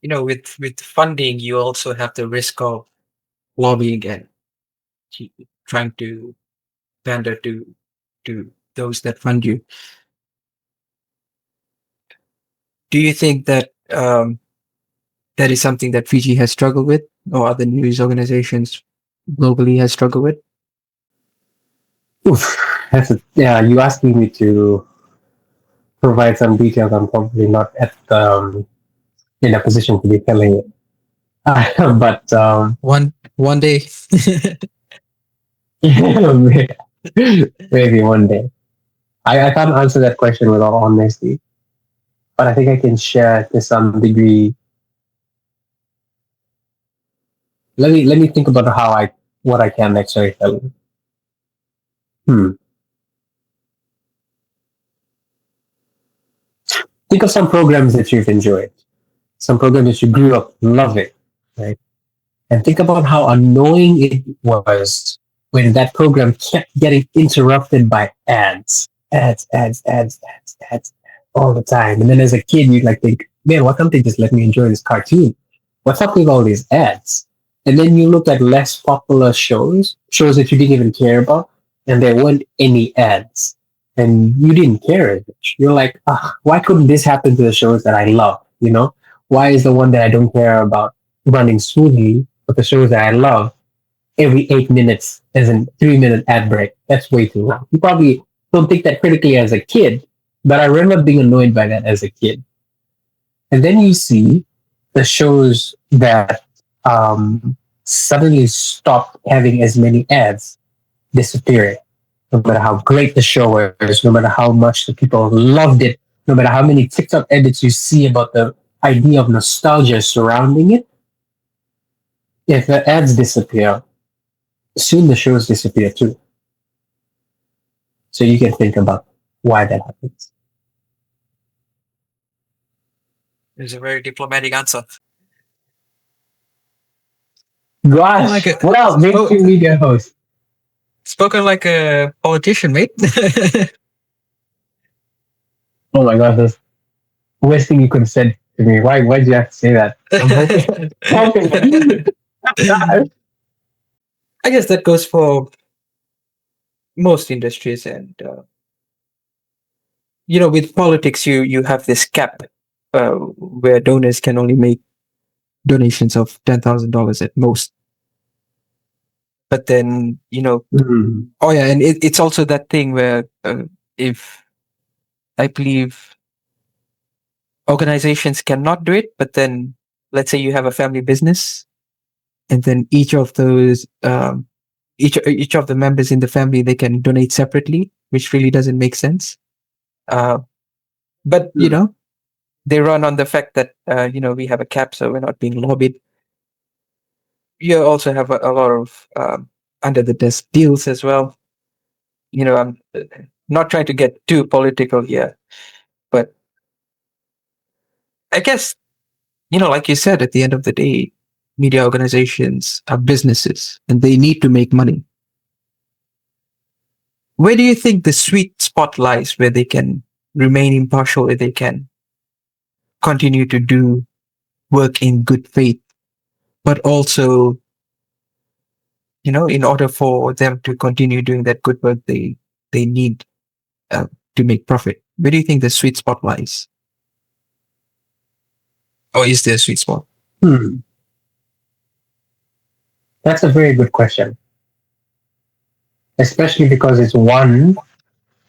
Speaker 1: With funding, you also have the risk of lobbying and trying to pander to those that fund you. Do you think that that is something that Fiji has struggled with, or other news organizations globally has struggled with?
Speaker 2: Oof, yeah, you asking me to provide some details. I'm probably not in a position to be telling it. But
Speaker 1: One day.
Speaker 2: maybe one day. I can't answer that question with all honesty, but I think I can share to some degree. Let me think about how I what I can actually tell you. Hmm. Think of some programs that you've enjoyed, some programs that you grew up loving, right? And think about how annoying it was when that program kept getting interrupted by ads all the time. And then as a kid, you'd like think, man, why can't they just let me enjoy this cartoon? What's up with all these ads? And then you look at less popular shows that you didn't even care about, and there weren't any ads. And you didn't care as much. You're like, why couldn't this happen to the shows that I love? Why is the one that I don't care about running smoothly, but the shows that I love every 8 minutes as a 3 minute ad break? That's way too long. You probably don't think that critically as a kid, but I remember being annoyed by that as a kid. And then you see the shows that suddenly stopped having as many ads disappearing. No matter how great the show was, no matter how much the people loved it, no matter how many TikTok edits you see about the idea of nostalgia surrounding it, if the ads disappear, soon the shows disappear too. So you can think about why that happens.
Speaker 1: It's a very diplomatic answer. Like
Speaker 2: Gosh,
Speaker 1: a
Speaker 2: well, mainstream media host.
Speaker 1: spoken like a politician, mate.
Speaker 2: Oh my gosh, that's the worst thing you could have said to me. Why did you have to say that? I'm hoping.
Speaker 1: I guess that goes for most industries, and with politics, you have this cap where donors can only make donations of $10,000 at most. But then oh yeah, and it's also that thing where if I believe organizations cannot do it, but then let's say you have a family business, and then each of those each of the members in the family, they can donate separately, which really doesn't make sense. But they run on the fact that we have a cap, so we're not being lobbied. You also have a lot of under the desk deals as well. I'm not trying to get too political here, but I guess like you said, at the end of the day, media organizations are businesses and they need to make money. Where do you think the sweet spot lies, where they can remain impartial, where they can continue to do work in good faith, but also, in order for them to continue doing that good work, they need to make profit? Where do you think the sweet spot lies? Or is there a sweet spot?
Speaker 2: That's a very good question, especially because it's one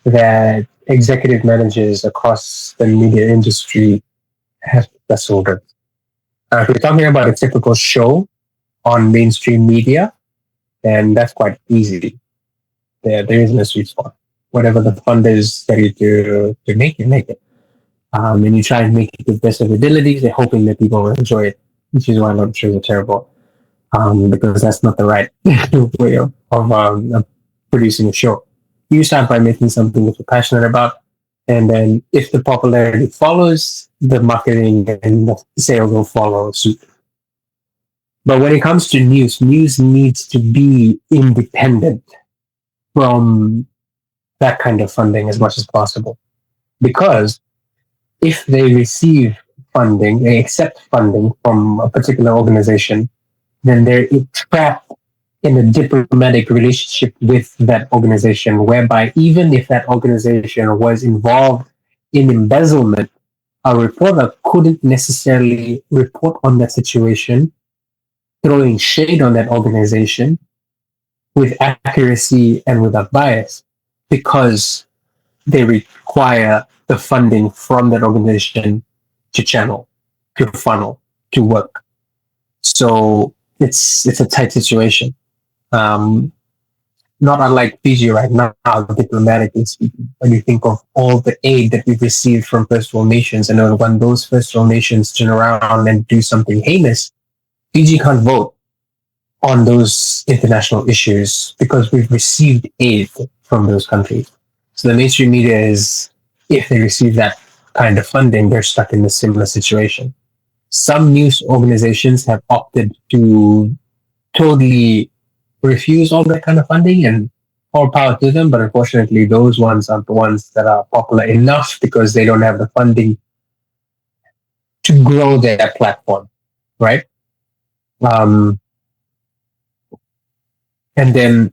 Speaker 2: that executive managers across the media industry have wrestled with. If we're talking about a typical show on mainstream media, then that's quite easy. There isn't a sweet spot. Whatever the funders tell you to make, you make it. And you try and make it to the best of your abilities, they're hoping that people will enjoy it, which is why a lot of shows are terrible. Because that's not the right way of producing a show. You start by making something that you're passionate about, And then if the popularity follows, the marketing and the sales will follow suit. But when it comes to news, news needs to be independent from that kind of funding as much as possible. Because if they receive funding, they accept funding from a particular organization, then they're trapped in a diplomatic relationship with that organization, whereby even if that organization was involved in embezzlement, a reporter couldn't necessarily report on that situation, throwing shade on that organization with accuracy and without bias, because they require the funding from that organization to channel, to funnel, to work. So it's a tight situation. Um, Not unlike Fiji right now, diplomatically speaking. When you think of all the aid that we've received from First World nations, and when those First World nations turn around and do something heinous, Fiji can't vote on those international issues because we've received aid from those countries. So the mainstream media is, if they receive that kind of funding, they're stuck in a similar situation. Some news organizations have opted to totally refuse all that kind of funding, and all power to them. But unfortunately, those ones aren't the ones that are popular enough because they don't have the funding to grow their platform, right? Um, and then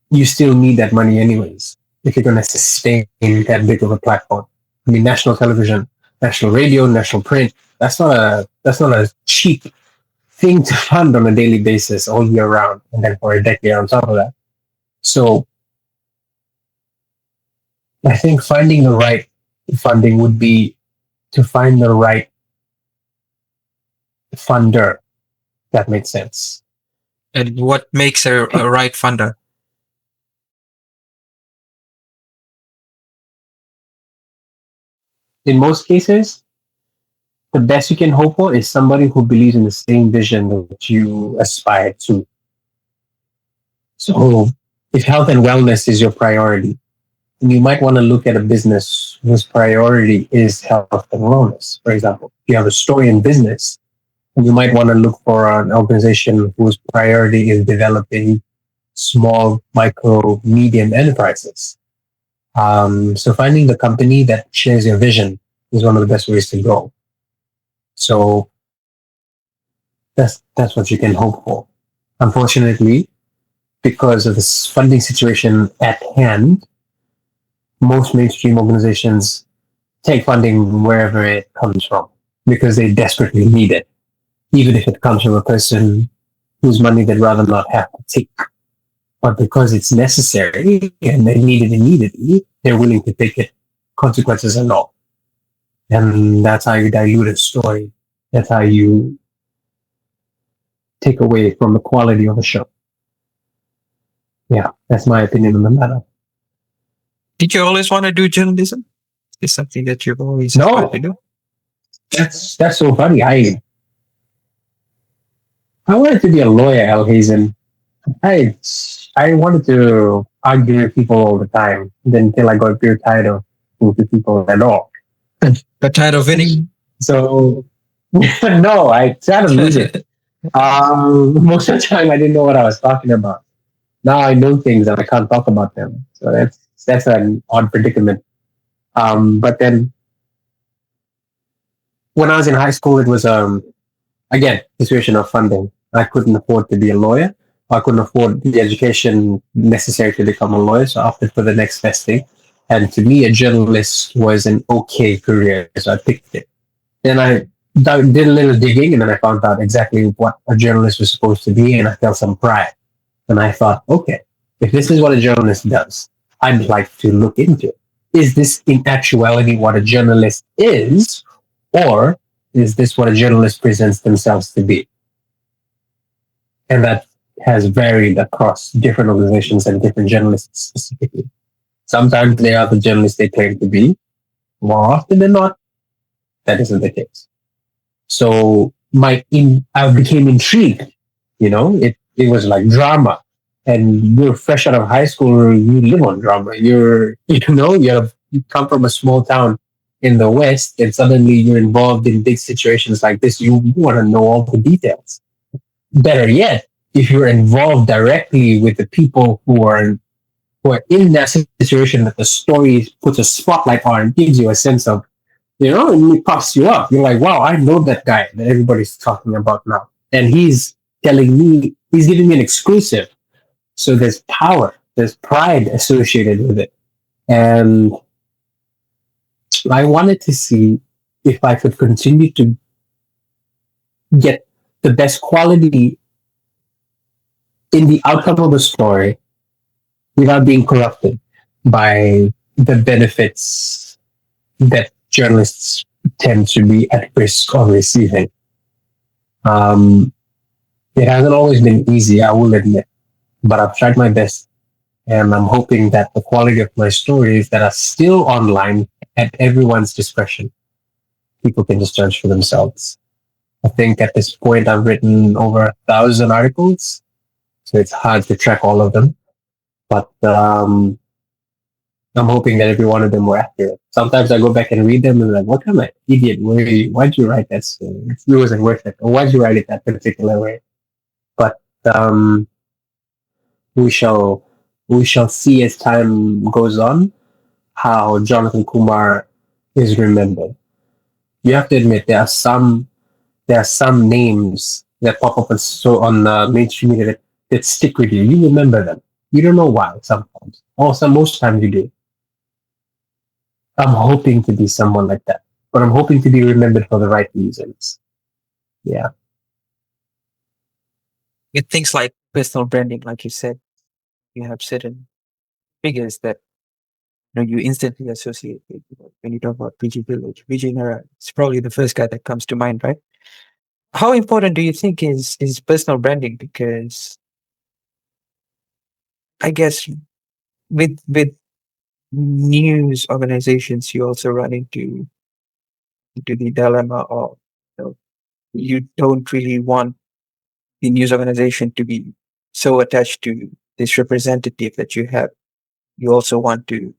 Speaker 2: you still need that money anyways if you're going to sustain that big of a platform. I mean, national television, national radio, national print. That's not a cheap thing to fund on a daily basis all year round, and then for a decade on top of that. So I think finding the right funding would be to find the right funder. That makes sense.
Speaker 1: And what makes a right funder?
Speaker 2: In most cases, the best you can hope for is somebody who believes in the same vision that you aspire to. So if health and wellness is your priority, you might want to look at a business whose priority is health and wellness. For example, if you have a story in business, you might want to look for an organization whose priority is developing small, micro, medium enterprises. So finding the company that shares your vision is one of the best ways to go. So that's what you can hope for. Unfortunately, because of this funding situation at hand, most mainstream organizations take funding wherever it comes from because they desperately need it, even if it comes from a person whose money they'd rather not have to take. But because it's necessary and they need it immediately, they're willing to take it, consequences and all. And that's how you dilute a story. That's how you take away from the quality of a show. Yeah, that's my opinion on the matter.
Speaker 1: Did you always want to do journalism? Is something that you've always wanted to do?
Speaker 2: That's so funny. I wanted to be a lawyer, Al Hazen. I wanted to argue with people all the time. Then until I got very tired of talking to people at all.
Speaker 1: Got tired of winning?
Speaker 2: So no, I tried to lose it. Most of the time I didn't know what I was talking about. Now I know things and I can't talk about them. So that's an odd predicament. But then when I was in high school, it was again a situation of funding. I couldn't afford to be a lawyer. I couldn't afford the education necessary to become a lawyer, so I opted for the next best thing. And to me, a journalist was an okay career, so I picked it. Then I did a little digging, and then I found out exactly what a journalist was supposed to be, and I felt some pride. And I thought, okay, if this is what a journalist does, I'd like to look into it. Is this in actuality what a journalist is, or is this what a journalist presents themselves to be? And that has varied across different organizations and different journalists specifically. Sometimes they are the journalists they claim to be. More often than not, that isn't the case. So I became intrigued. It was like drama. And you're fresh out of high school, you live on drama. You're you come from a small town in the West and suddenly you're involved in big situations like this, you want to know all the details. Better yet, if you're involved directly with the people who are in that situation that the story puts a spotlight on, gives you a sense of, and it puffs you up. You're like, wow, I know that guy that everybody's talking about now. And he's giving me an exclusive. So there's power, there's pride associated with it. And I wanted to see if I could continue to get the best quality in the outcome of the story without being corrupted by the benefits that journalists tend to be at risk of receiving. Um, it hasn't always been easy, I will admit, but I've tried my best. And I'm hoping that the quality of my stories that are still online at everyone's discretion, people can just judge for themselves. I think at this point I've written over 1,000 articles, so it's hard to track all of them. But I'm hoping that every one of them were accurate. Sometimes I go back and read them and I'm like, what kind of idiot were you? Why'd you write that? It wasn't worth it. Or why'd you write it that particular way? But we shall we shall see as time goes on how Jonathan Kumar is remembered. You have to admit there are some names that pop up on mainstream media that stick with you. You remember them. You don't know why sometimes. Also, most times you do. I'm hoping to be someone like that, but I'm hoping to be remembered for the right reasons. Yeah.
Speaker 1: With things like personal branding, like you said, you have certain figures that you instantly associate with. When you talk about PG Village, Vijay Nara is probably the first guy that comes to mind, right? How important do you think is personal branding? Because I guess with news organizations, you also run into the dilemma of you don't really want the news organization to be so attached to this representative that you have. You also want to,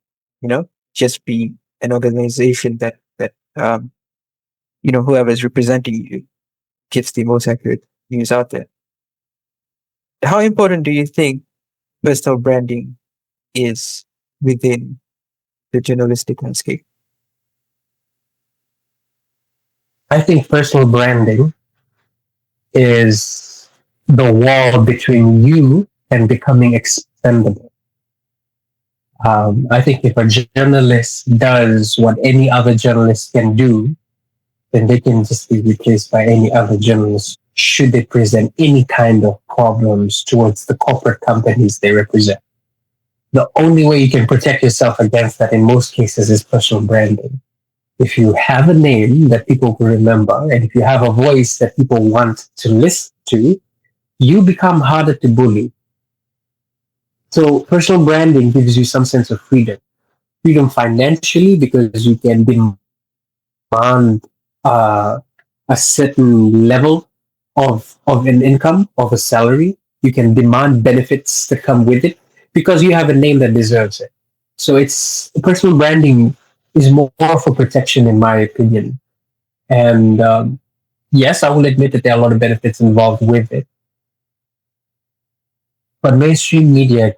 Speaker 1: just be an organization that whoever is representing you gives the most accurate news out there. How important do you think personal branding is within the journalistic landscape?
Speaker 2: I think personal branding is the wall between you and becoming expendable. I think if a journalist does what any other journalist can do, then they can just be replaced by any other journalist should they present any kind of problems towards the corporate companies they represent. The only way you can protect yourself against that in most cases is personal branding. If you have a name that people will remember, and if you have a voice that people want to listen to, you become harder to bully. So personal branding gives you some sense of freedom. Freedom financially because you can demand a certain level of an income, of a salary. You can demand benefits that come with it because you have a name that deserves it. So it's personal branding is more for protection, in my opinion. And yes, I will admit that there are a lot of benefits involved with it. But mainstream media,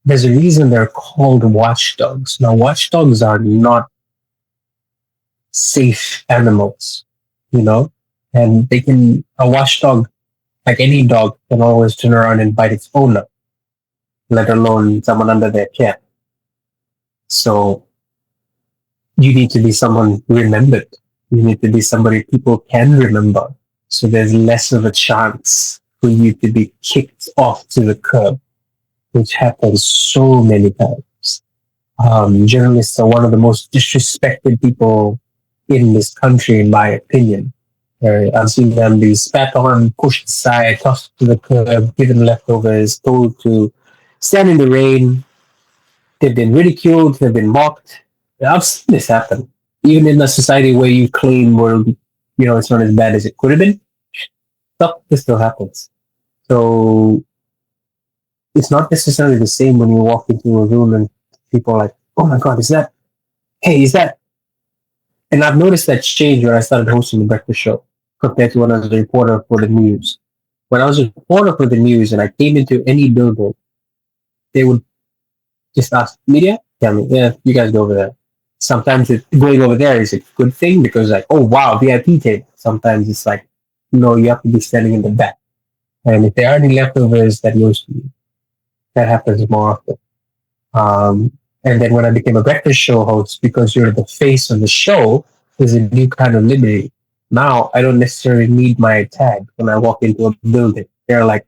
Speaker 2: there's a reason they're called watchdogs. Now, watchdogs are not safe animals, you know, and a watchdog, like any dog, can always turn around and bite its owner, let alone someone under their care. So you need to be someone remembered. You need to be somebody people can remember. So there's less of a chance for you to be kicked off to the curb, which happens so many times. Journalists are one of the most disrespected people in this country, in my opinion. I've seen them be spat on, pushed aside, tossed to the curb, given leftovers, told to stand in the rain. They've been ridiculed, they've been mocked. I've seen this happen. Even in a society where you claim, well, it's not as bad as it could have been, stuff this still happens. So it's not necessarily the same when you walk into a room and people are like, oh my God, is that, and I've noticed that change when I started hosting the breakfast show compared to when I was a reporter for the news. When I was a reporter for the news and I came into any building, they would just ask media, tell me, yeah, you guys go over there. Sometimes going over there is a good thing because like, oh wow, VIP table. Sometimes it's like, no, you have to be standing in the back. And if there are any leftovers, that goes to you. That happens more often. And then when I became a breakfast show host, because you're the face of the show, there's a new kind of liberty. Now I don't necessarily need my tag when I walk into a building. They're like,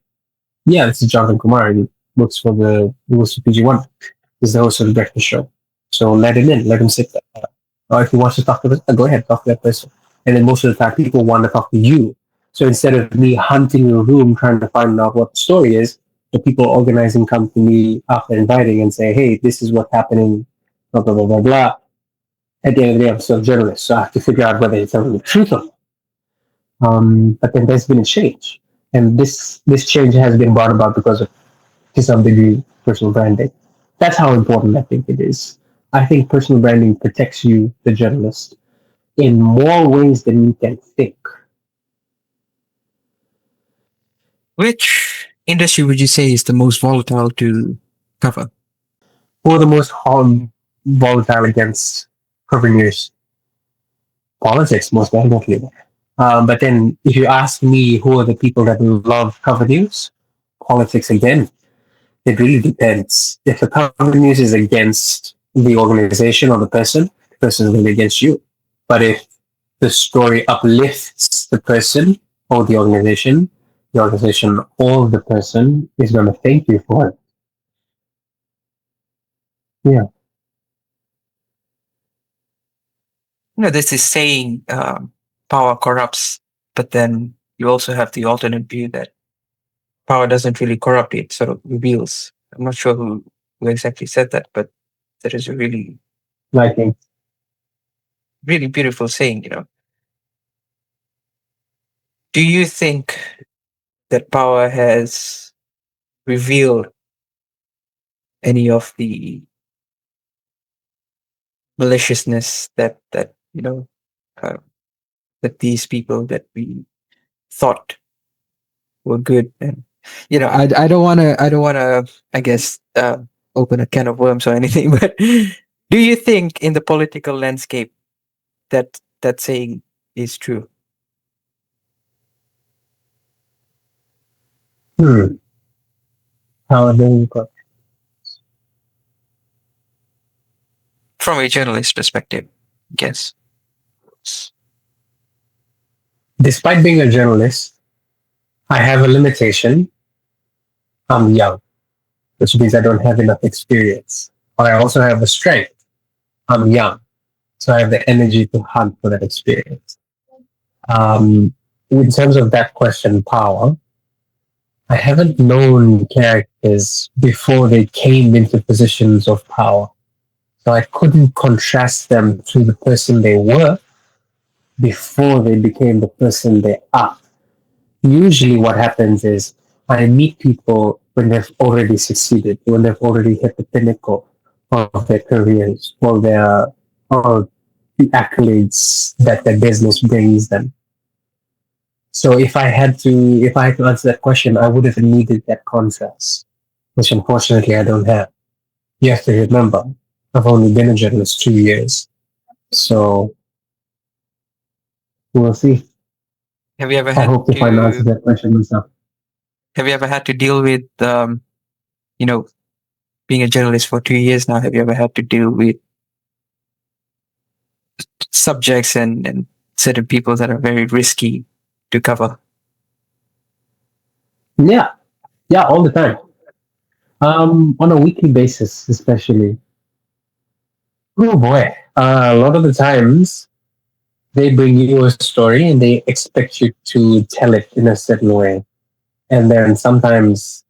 Speaker 2: yeah, this is Jonathan Kumar. He works for Fiji One. He's the host of the breakfast show. So let him in, let him sit there. Or if he wants to talk to us, go ahead, talk to that person. And then most of the time, people want to talk to you. So instead of me hunting a room trying to find out what the story is, the people organizing come to me after inviting and say, hey, this is what's happening, blah, blah, blah, blah, blah. At the end of the day, I'm still a journalist, so I have to figure out whether it's telling the truth or not. But then there's been a change. And this change has been brought about because of, to some degree, personal branding. That's how important I think it is. I think personal branding protects you, the journalist, in more ways than you can think.
Speaker 1: Which industry would you say is the most volatile to cover?
Speaker 2: Who are the most volatile against covering news? Politics, most definitely. But then, if you ask me who are the people that love cover news, politics again. It really depends. If the cover news is against the organization or the person is going to be against you. But if the story uplifts the person or the organization or the person is going to thank you for it. Yeah.
Speaker 1: There's this saying, power corrupts, but then you also have the alternate view that power doesn't really corrupt, it sort of reveals. I'm not sure who exactly said that, but that is a really,
Speaker 2: Liking.
Speaker 1: really beautiful saying. Do you think that power has revealed any of the maliciousness uh, that these people that we thought were good? And I don't want to I guess open a can of worms or anything, but do you think in the political landscape that saying is true?
Speaker 2: Hmm. How do you put?
Speaker 1: From a journalist perspective, I guess.
Speaker 2: Despite being a journalist, I have a limitation. I'm young, which means I don't have enough experience. But I also have a strength. I'm young, so I have the energy to hunt for that experience. Um, in terms of that question, power, I haven't known characters before they came into positions of power. So I couldn't contrast them to the person they were before they became the person they are. Usually, what happens is I meet people when they've already succeeded, when they've already hit the pinnacle of their careers, or the accolades that their business brings them. So if I had to answer that question, I would have needed that contrast, which unfortunately I don't have. You have to remember, I've only been a journalist 2 years, so we'll see.
Speaker 1: Have you ever
Speaker 2: I
Speaker 1: had
Speaker 2: hope to find the answer
Speaker 1: to
Speaker 2: to that question myself.
Speaker 1: have you ever had to deal with you know being a journalist for 2 years now? Have you ever had to deal with subjects and certain people that are very risky to cover?
Speaker 2: Yeah, yeah, all the time. On a weekly basis, especially. Oh boy, a lot of the times they bring you a story and they expect you to tell it in a certain way, and then sometimes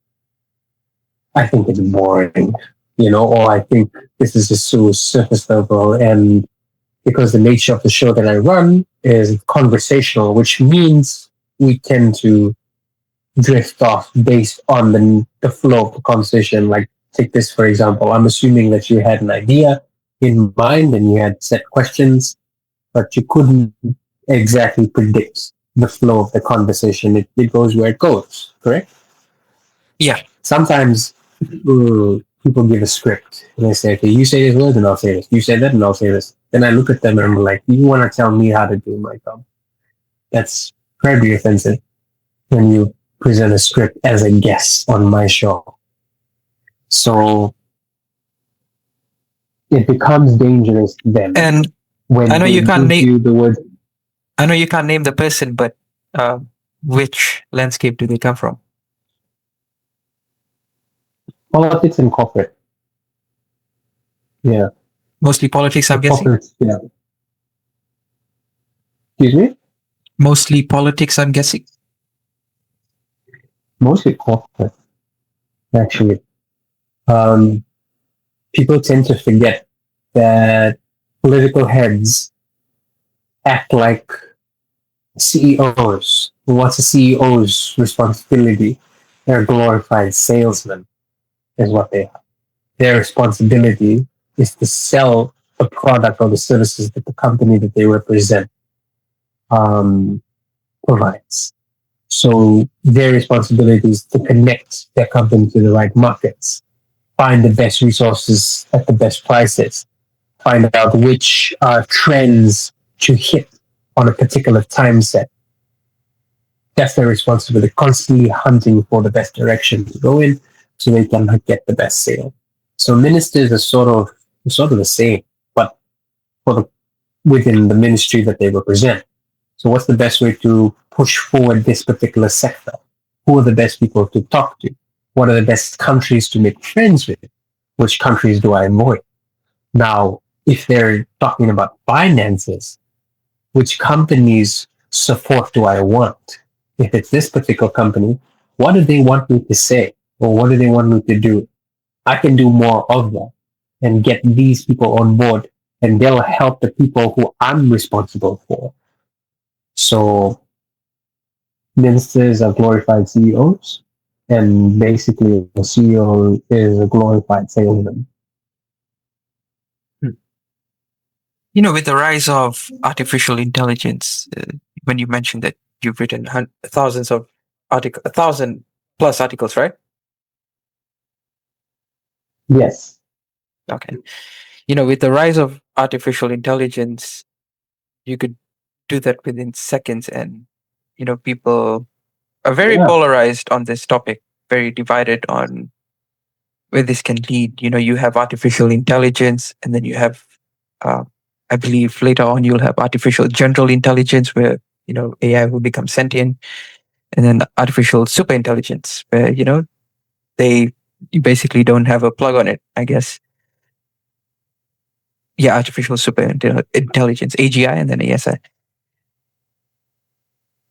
Speaker 2: I think it's boring, or I think this is just so surface level. And because the nature of the show that I run is conversational, which means we tend to drift off based on the flow of the conversation. Like, take this for example. I'm assuming that you had an idea in mind and you had set questions, but you couldn't exactly predict the flow of the conversation. It goes where it goes, correct?
Speaker 1: Yeah.
Speaker 2: Sometimes people give a script and they say, okay, you say this word and I'll say this. You say that and I'll say this. Then I look at them and I'm like, you want to tell me how to do my job? That's very offensive when you present a script as a guest on my show. So it becomes dangerous then
Speaker 1: And
Speaker 2: when
Speaker 1: I know
Speaker 2: they
Speaker 1: you can't
Speaker 2: give
Speaker 1: name
Speaker 2: you the word
Speaker 1: I know you can't name the person, but which landscape do they come from?
Speaker 2: politics and corporate. Yeah,
Speaker 1: Mostly politics,
Speaker 2: the
Speaker 1: I'm guessing.
Speaker 2: corporate. Yeah, excuse me.
Speaker 1: Mostly politics, I'm guessing.
Speaker 2: Mostly corporate, actually. Um, People tend to forget that political heads act like CEOs. What's a CEO's responsibility? They're glorified salesmen, is what they are. Their responsibility is to sell the product or the services that the company that they represent um, provides. So their responsibility is to connect their company to the right markets, find the best resources at the best prices, find out which trends to hit on a particular time set. That's their responsibility, constantly hunting for the best direction to go in so they can get the best sale. So ministers are sort of the same, but for the within the ministry that they represent. So what's the best way to push forward this particular sector? Who are the best people to talk to? What are the best countries to make friends with? Which countries do I avoid? Now, if they're talking about finances, which companies support do I want? If it's this particular company, what do they want me to say? Or what do they want me to do? I can do more of that and get these people on board and they'll help the people who I'm responsible for. So ministers are glorified CEOs and basically the CEO is a glorified salesman.
Speaker 1: With the rise of artificial intelligence, when you mentioned that you've written thousands of articles, 1,000 plus articles, right?
Speaker 2: Yes.
Speaker 1: Okay. With the rise of artificial intelligence, you could do that within seconds, and people are very
Speaker 2: Yeah.
Speaker 1: polarized on this topic, very divided on where this can lead. You have artificial intelligence, and then you have, uh, I believe later on you'll have artificial general intelligence, where AI will become sentient, and then artificial super intelligence, where they you basically don't have a plug on it, I guess. Yeah, artificial super intelligence, AGI, and then ASI.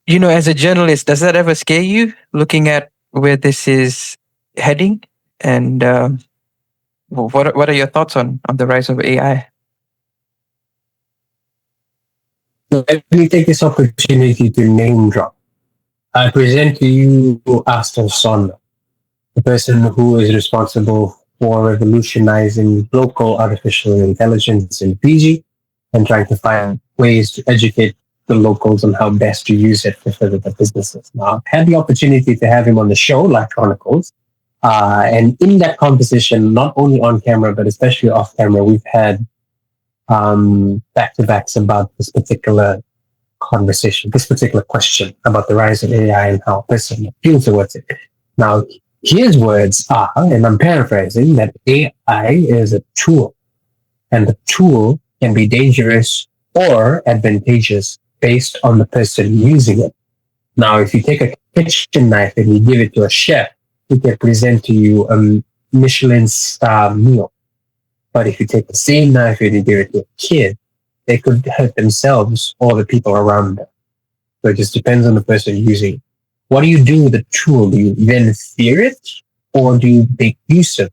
Speaker 1: As a journalist, does that ever scare you, looking at where this is heading? And what are your thoughts on the rise of AI?
Speaker 2: Let me take this opportunity to name drop. I present to you Astor Sonda, the person who is responsible for revolutionizing local artificial intelligence in Fiji and trying to find ways to educate the locals on how best to use it for further businesses. Now, I've had the opportunity to have him on the show, like Chronicles. And in that conversation, not only on camera, but especially off camera, we've had back to backs about this particular conversation, this particular question about the rise of AI and how a person feels towards it. Now, his words are, and I'm paraphrasing, that AI is a tool, and the tool can be dangerous or advantageous based on the person using it. Now, if you take a kitchen knife and you give it to a chef, he can present to you a Michelin star meal. But if you take the same knife and you give it to a kid, they could hurt themselves or the people around them. So it just depends on the person using it. What do you do with the tool? Do you then fear it or do you make use of it?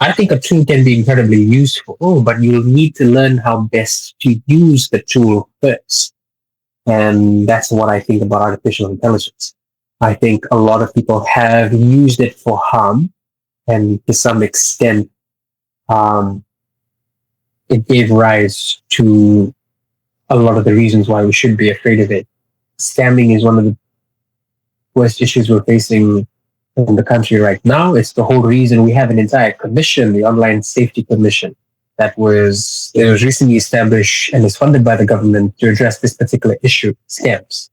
Speaker 2: I think a tool can be incredibly useful, but you'll need to learn how best to use the tool first. And that's what I think about artificial intelligence. I think a lot of people have used it for harm and to some extent, um, it gave rise to a lot of the reasons why we should be afraid of it. Scamming is one of the worst issues we're facing in the country right now. It's the whole reason we have an entire commission, the Online Safety Commission, that was recently established and is funded by the government to address this particular issue, scams.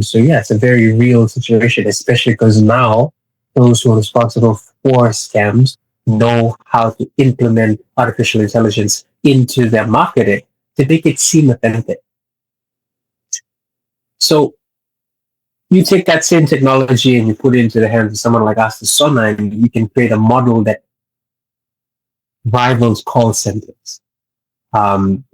Speaker 2: So yeah, it's a very real situation, especially because now those who are responsible for scams know how to implement artificial intelligence into their marketing to make it seem authentic. So you take that same technology and you put it into the hands of someone like us, the Sona, and you can create a model that rivals call centers.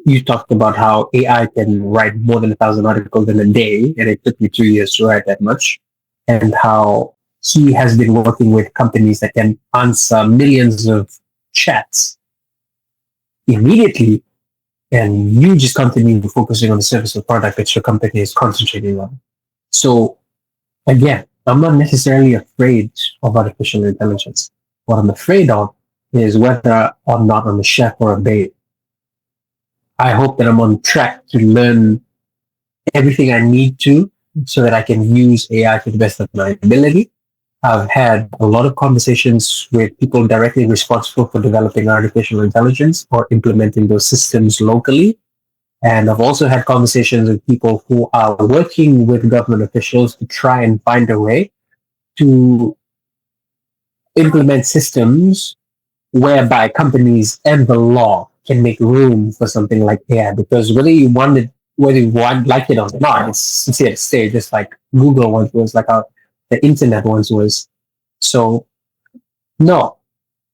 Speaker 2: You talked about how AI can write more than 1,000 articles in a day, and it took me 2 years to write that much, and how he has been working with companies that can answer millions of chats immediately, and you just continue focusing on the service or product that your company is concentrating on. So again, I'm not necessarily afraid of artificial intelligence. What I'm afraid of is whether or not I'm a chef or a babe. I hope that I'm on track to learn everything I need to so that I can use AI to the best of my ability. I've had a lot of conversations with people directly responsible for developing artificial intelligence or implementing those systems locally. And I've also had conversations with people who are working with government officials to try and find a way to implement systems whereby companies and the law can make room for something like AI. Because whether you want like it or not, it's here to stay. Just like Google once was, like the internet once was. So no,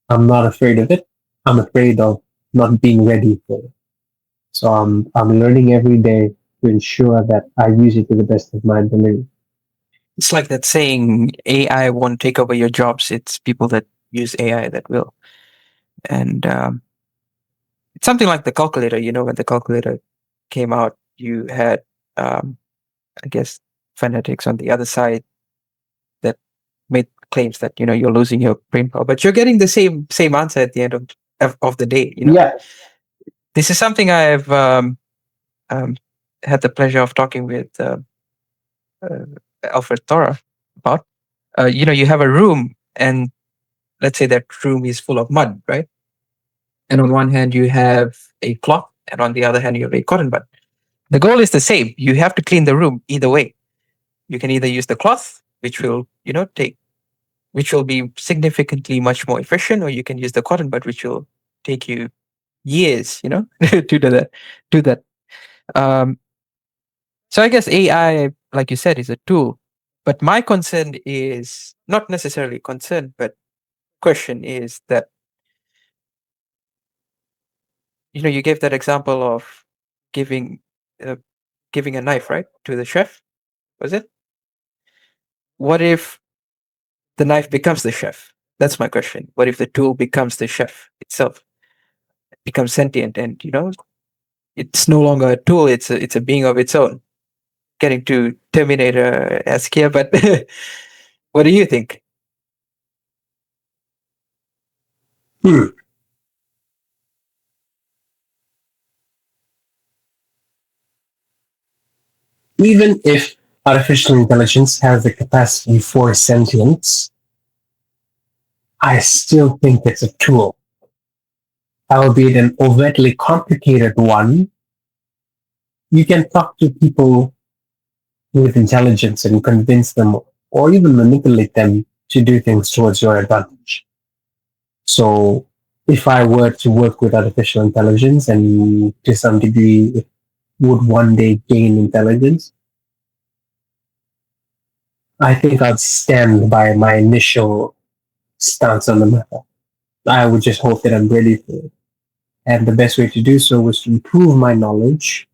Speaker 2: I'm not afraid of it. I'm afraid of not being ready for it. So I'm learning every day to ensure that I use it to the best of my ability.
Speaker 1: It's like that saying, AI won't take over your jobs. It's people that use AI that will. And it's something like the calculator. When the calculator came out, you had, I guess, fanatics on the other side that made claims that you're losing your brain power, but you're getting the same answer at the end of the day.
Speaker 2: Yeah,
Speaker 1: This is something I've um, had the pleasure of talking with uh, Alfred Thora about. You have a room, and let's say that room is full of mud, right? And on one hand, you have a cloth, and on the other hand, you have a cotton bud. The goal is the same. You have to clean the room either way. You can either use the cloth, which will, which will be significantly much more efficient, or you can use the cotton bud, which will take you years, to do that. Do that. Um, so I guess AI, like you said, is a tool. But my concern is not necessarily concern, but question is that you gave that example of giving uh, giving a knife, right, to the chef. Was it? What if the knife becomes the chef? That's my question. What if the tool becomes the chef itself? It becomes sentient, and it's no longer a tool. It's a being of its own. Getting to Terminator-esque here, but what do you think?
Speaker 2: Hmm. Even if artificial intelligence has the capacity for sentience, I still think it's a tool, albeit an overtly complicated one. You can talk to people with intelligence and convince them or even manipulate them to do things towards your advantage. So if I were to work with artificial intelligence and to some degree it would one day gain intelligence, I think I'd stand by my initial stance on the matter. I would just hope that I'm ready for it. And the best way to do so was to improve my knowledge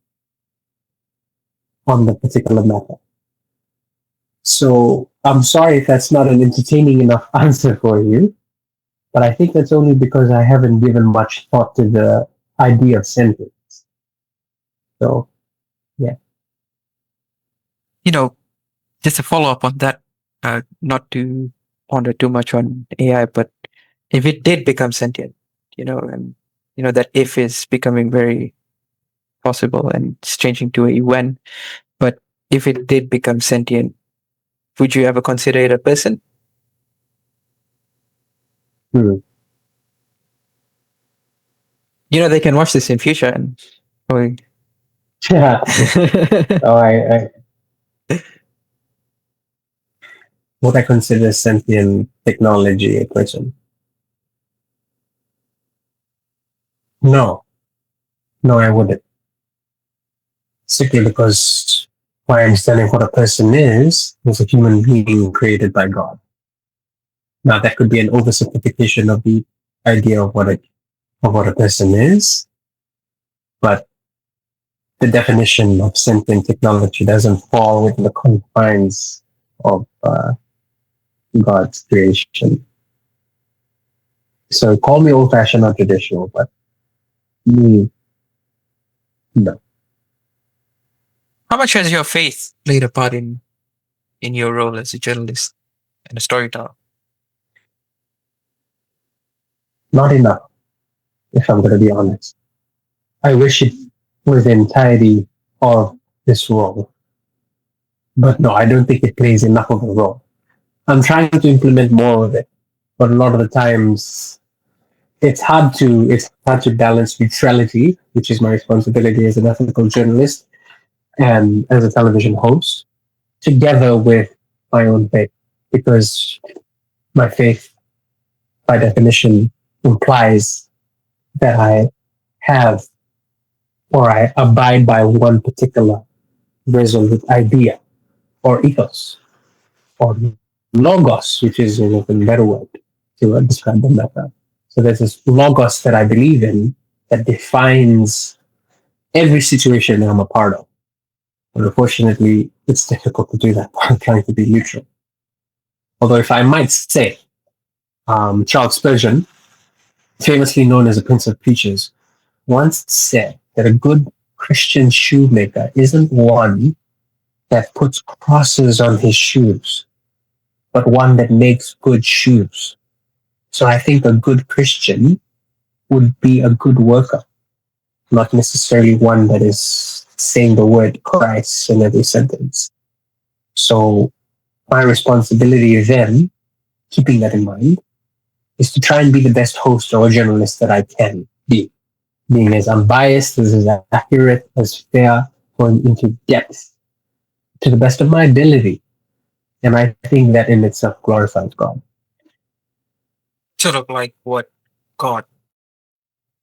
Speaker 2: on the particular matter. So I'm sorry if that's not an entertaining enough answer for you, but I think that's only because I haven't given much thought to the idea of sentence. So, yeah.
Speaker 1: You know, just a follow up on that. Not to ponder too much on AI, but if it did become sentient, and That if is becoming very possible and it's changing to a when. But if it did become sentient, would you ever consider it a person?
Speaker 2: Hmm.
Speaker 1: They can watch this in future and probably.
Speaker 2: Yeah. Oh, I what I consider sentient technology a person. No, no, I wouldn't. Simply because my understanding of what a person is a human being created by God. Now that could be an oversimplification of the idea of what a person is, but the definition of sentient technology doesn't fall within the confines of God's creation. So call me old-fashioned or traditional, but me, no,
Speaker 1: How much has your faith played a part in your role as a journalist and a storyteller?
Speaker 2: not enough. If I'm going to be honest, I wish it was the entirety of this role, but no, I don't think it plays enough of a role. I'm trying to implement more of it, but a lot of the times it's hard to balance neutrality, which is my responsibility as an ethical journalist and as a television host, together with my own faith, because my faith, by definition, implies that I have or I abide by one particular resolute idea or ethos or logos, which is an even better word to describe the matter. So there's this logos that I believe in that defines every situation that I'm a part of. But unfortunately, it's difficult to do that while trying to be neutral. Although, if I might say, Charles Spurgeon, famously known as the Prince of Preachers, once said that a good Christian shoemaker isn't one that puts crosses on his shoes, but one that makes good shoes. So I think a good Christian would be a good worker, not necessarily one that is saying the word Christ in every sentence. So my responsibility then, keeping that in mind, is to try and be the best host or journalist that I can be, being as unbiased, as accurate, as fair, going into depth to the best of my ability. And I think that in itself glorifies God.
Speaker 1: Sort of like what God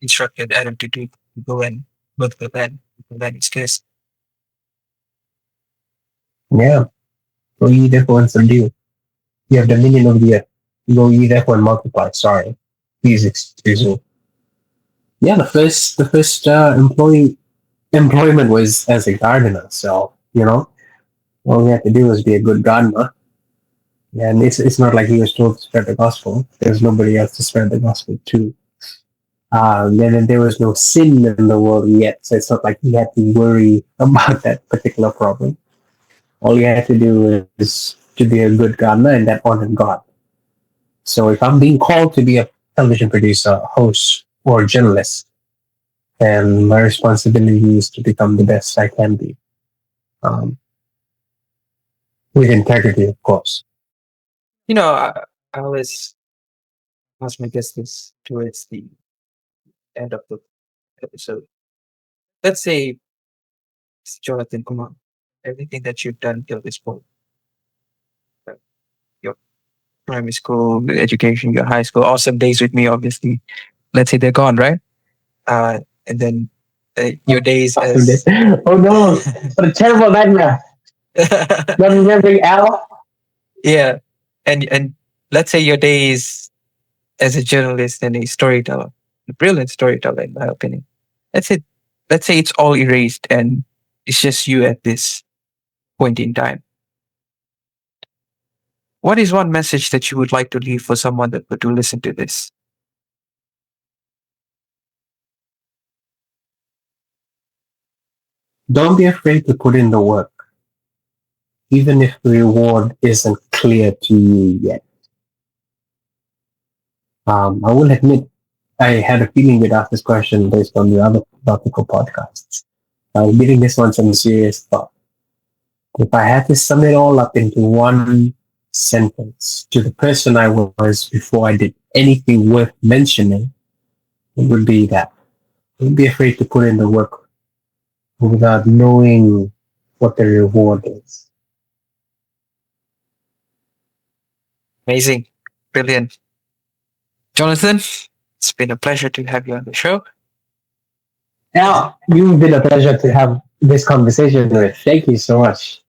Speaker 1: instructed Adam to do, to go and look the land, its curse.
Speaker 2: Yeah. Go ye therefore and subdue. You have dominion over the earth. Go ye therefore and multiply. Sorry. Please excuse me. Yeah, the first employment was as a gardener. So, all we had to do was be a good gardener. And it's not like he was told to spread the gospel. There's nobody else to spread the gospel to. And then there was no sin in the world yet, so it's not like he had to worry about that particular problem. All you had to do is to be a good gardener, and that honored God. So if I'm being called to be a television producer, host, or journalist, then my responsibility is to become the best I can be, um, with integrity, of course.
Speaker 1: I always ask my guests this towards the end of the episode. Let's say, Jonathan Kumar, everything that you've done till this point, uh, your primary school education, your high school, awesome days with me, obviously. Let's say they're gone, right? And then your days as
Speaker 2: Oh no! What a terrible nightmare! Not remembering Al.
Speaker 1: yeah, and let's say your days as a journalist and a storyteller, a brilliant storyteller, in my opinion. Let's say, let's say it's all erased and it's just you at this point in time. What is one message that you would like to leave for someone that were to listen to this?
Speaker 2: Don't be afraid to put in the work, even if the reward isn't clear to you yet. I will admit I had a feeling we'd ask this question based on the other Philotical podcasts. I was giving this one some serious thought. If I had to sum it all up into one sentence to the person I was before I did anything worth mentioning, it would be that. Don't be afraid to put in the work without knowing what the reward is.
Speaker 1: Amazing. Brilliant. Jonathan, it's been a pleasure to have you on the show.
Speaker 2: Now, you've been a pleasure to have this conversation with. Thank you so much.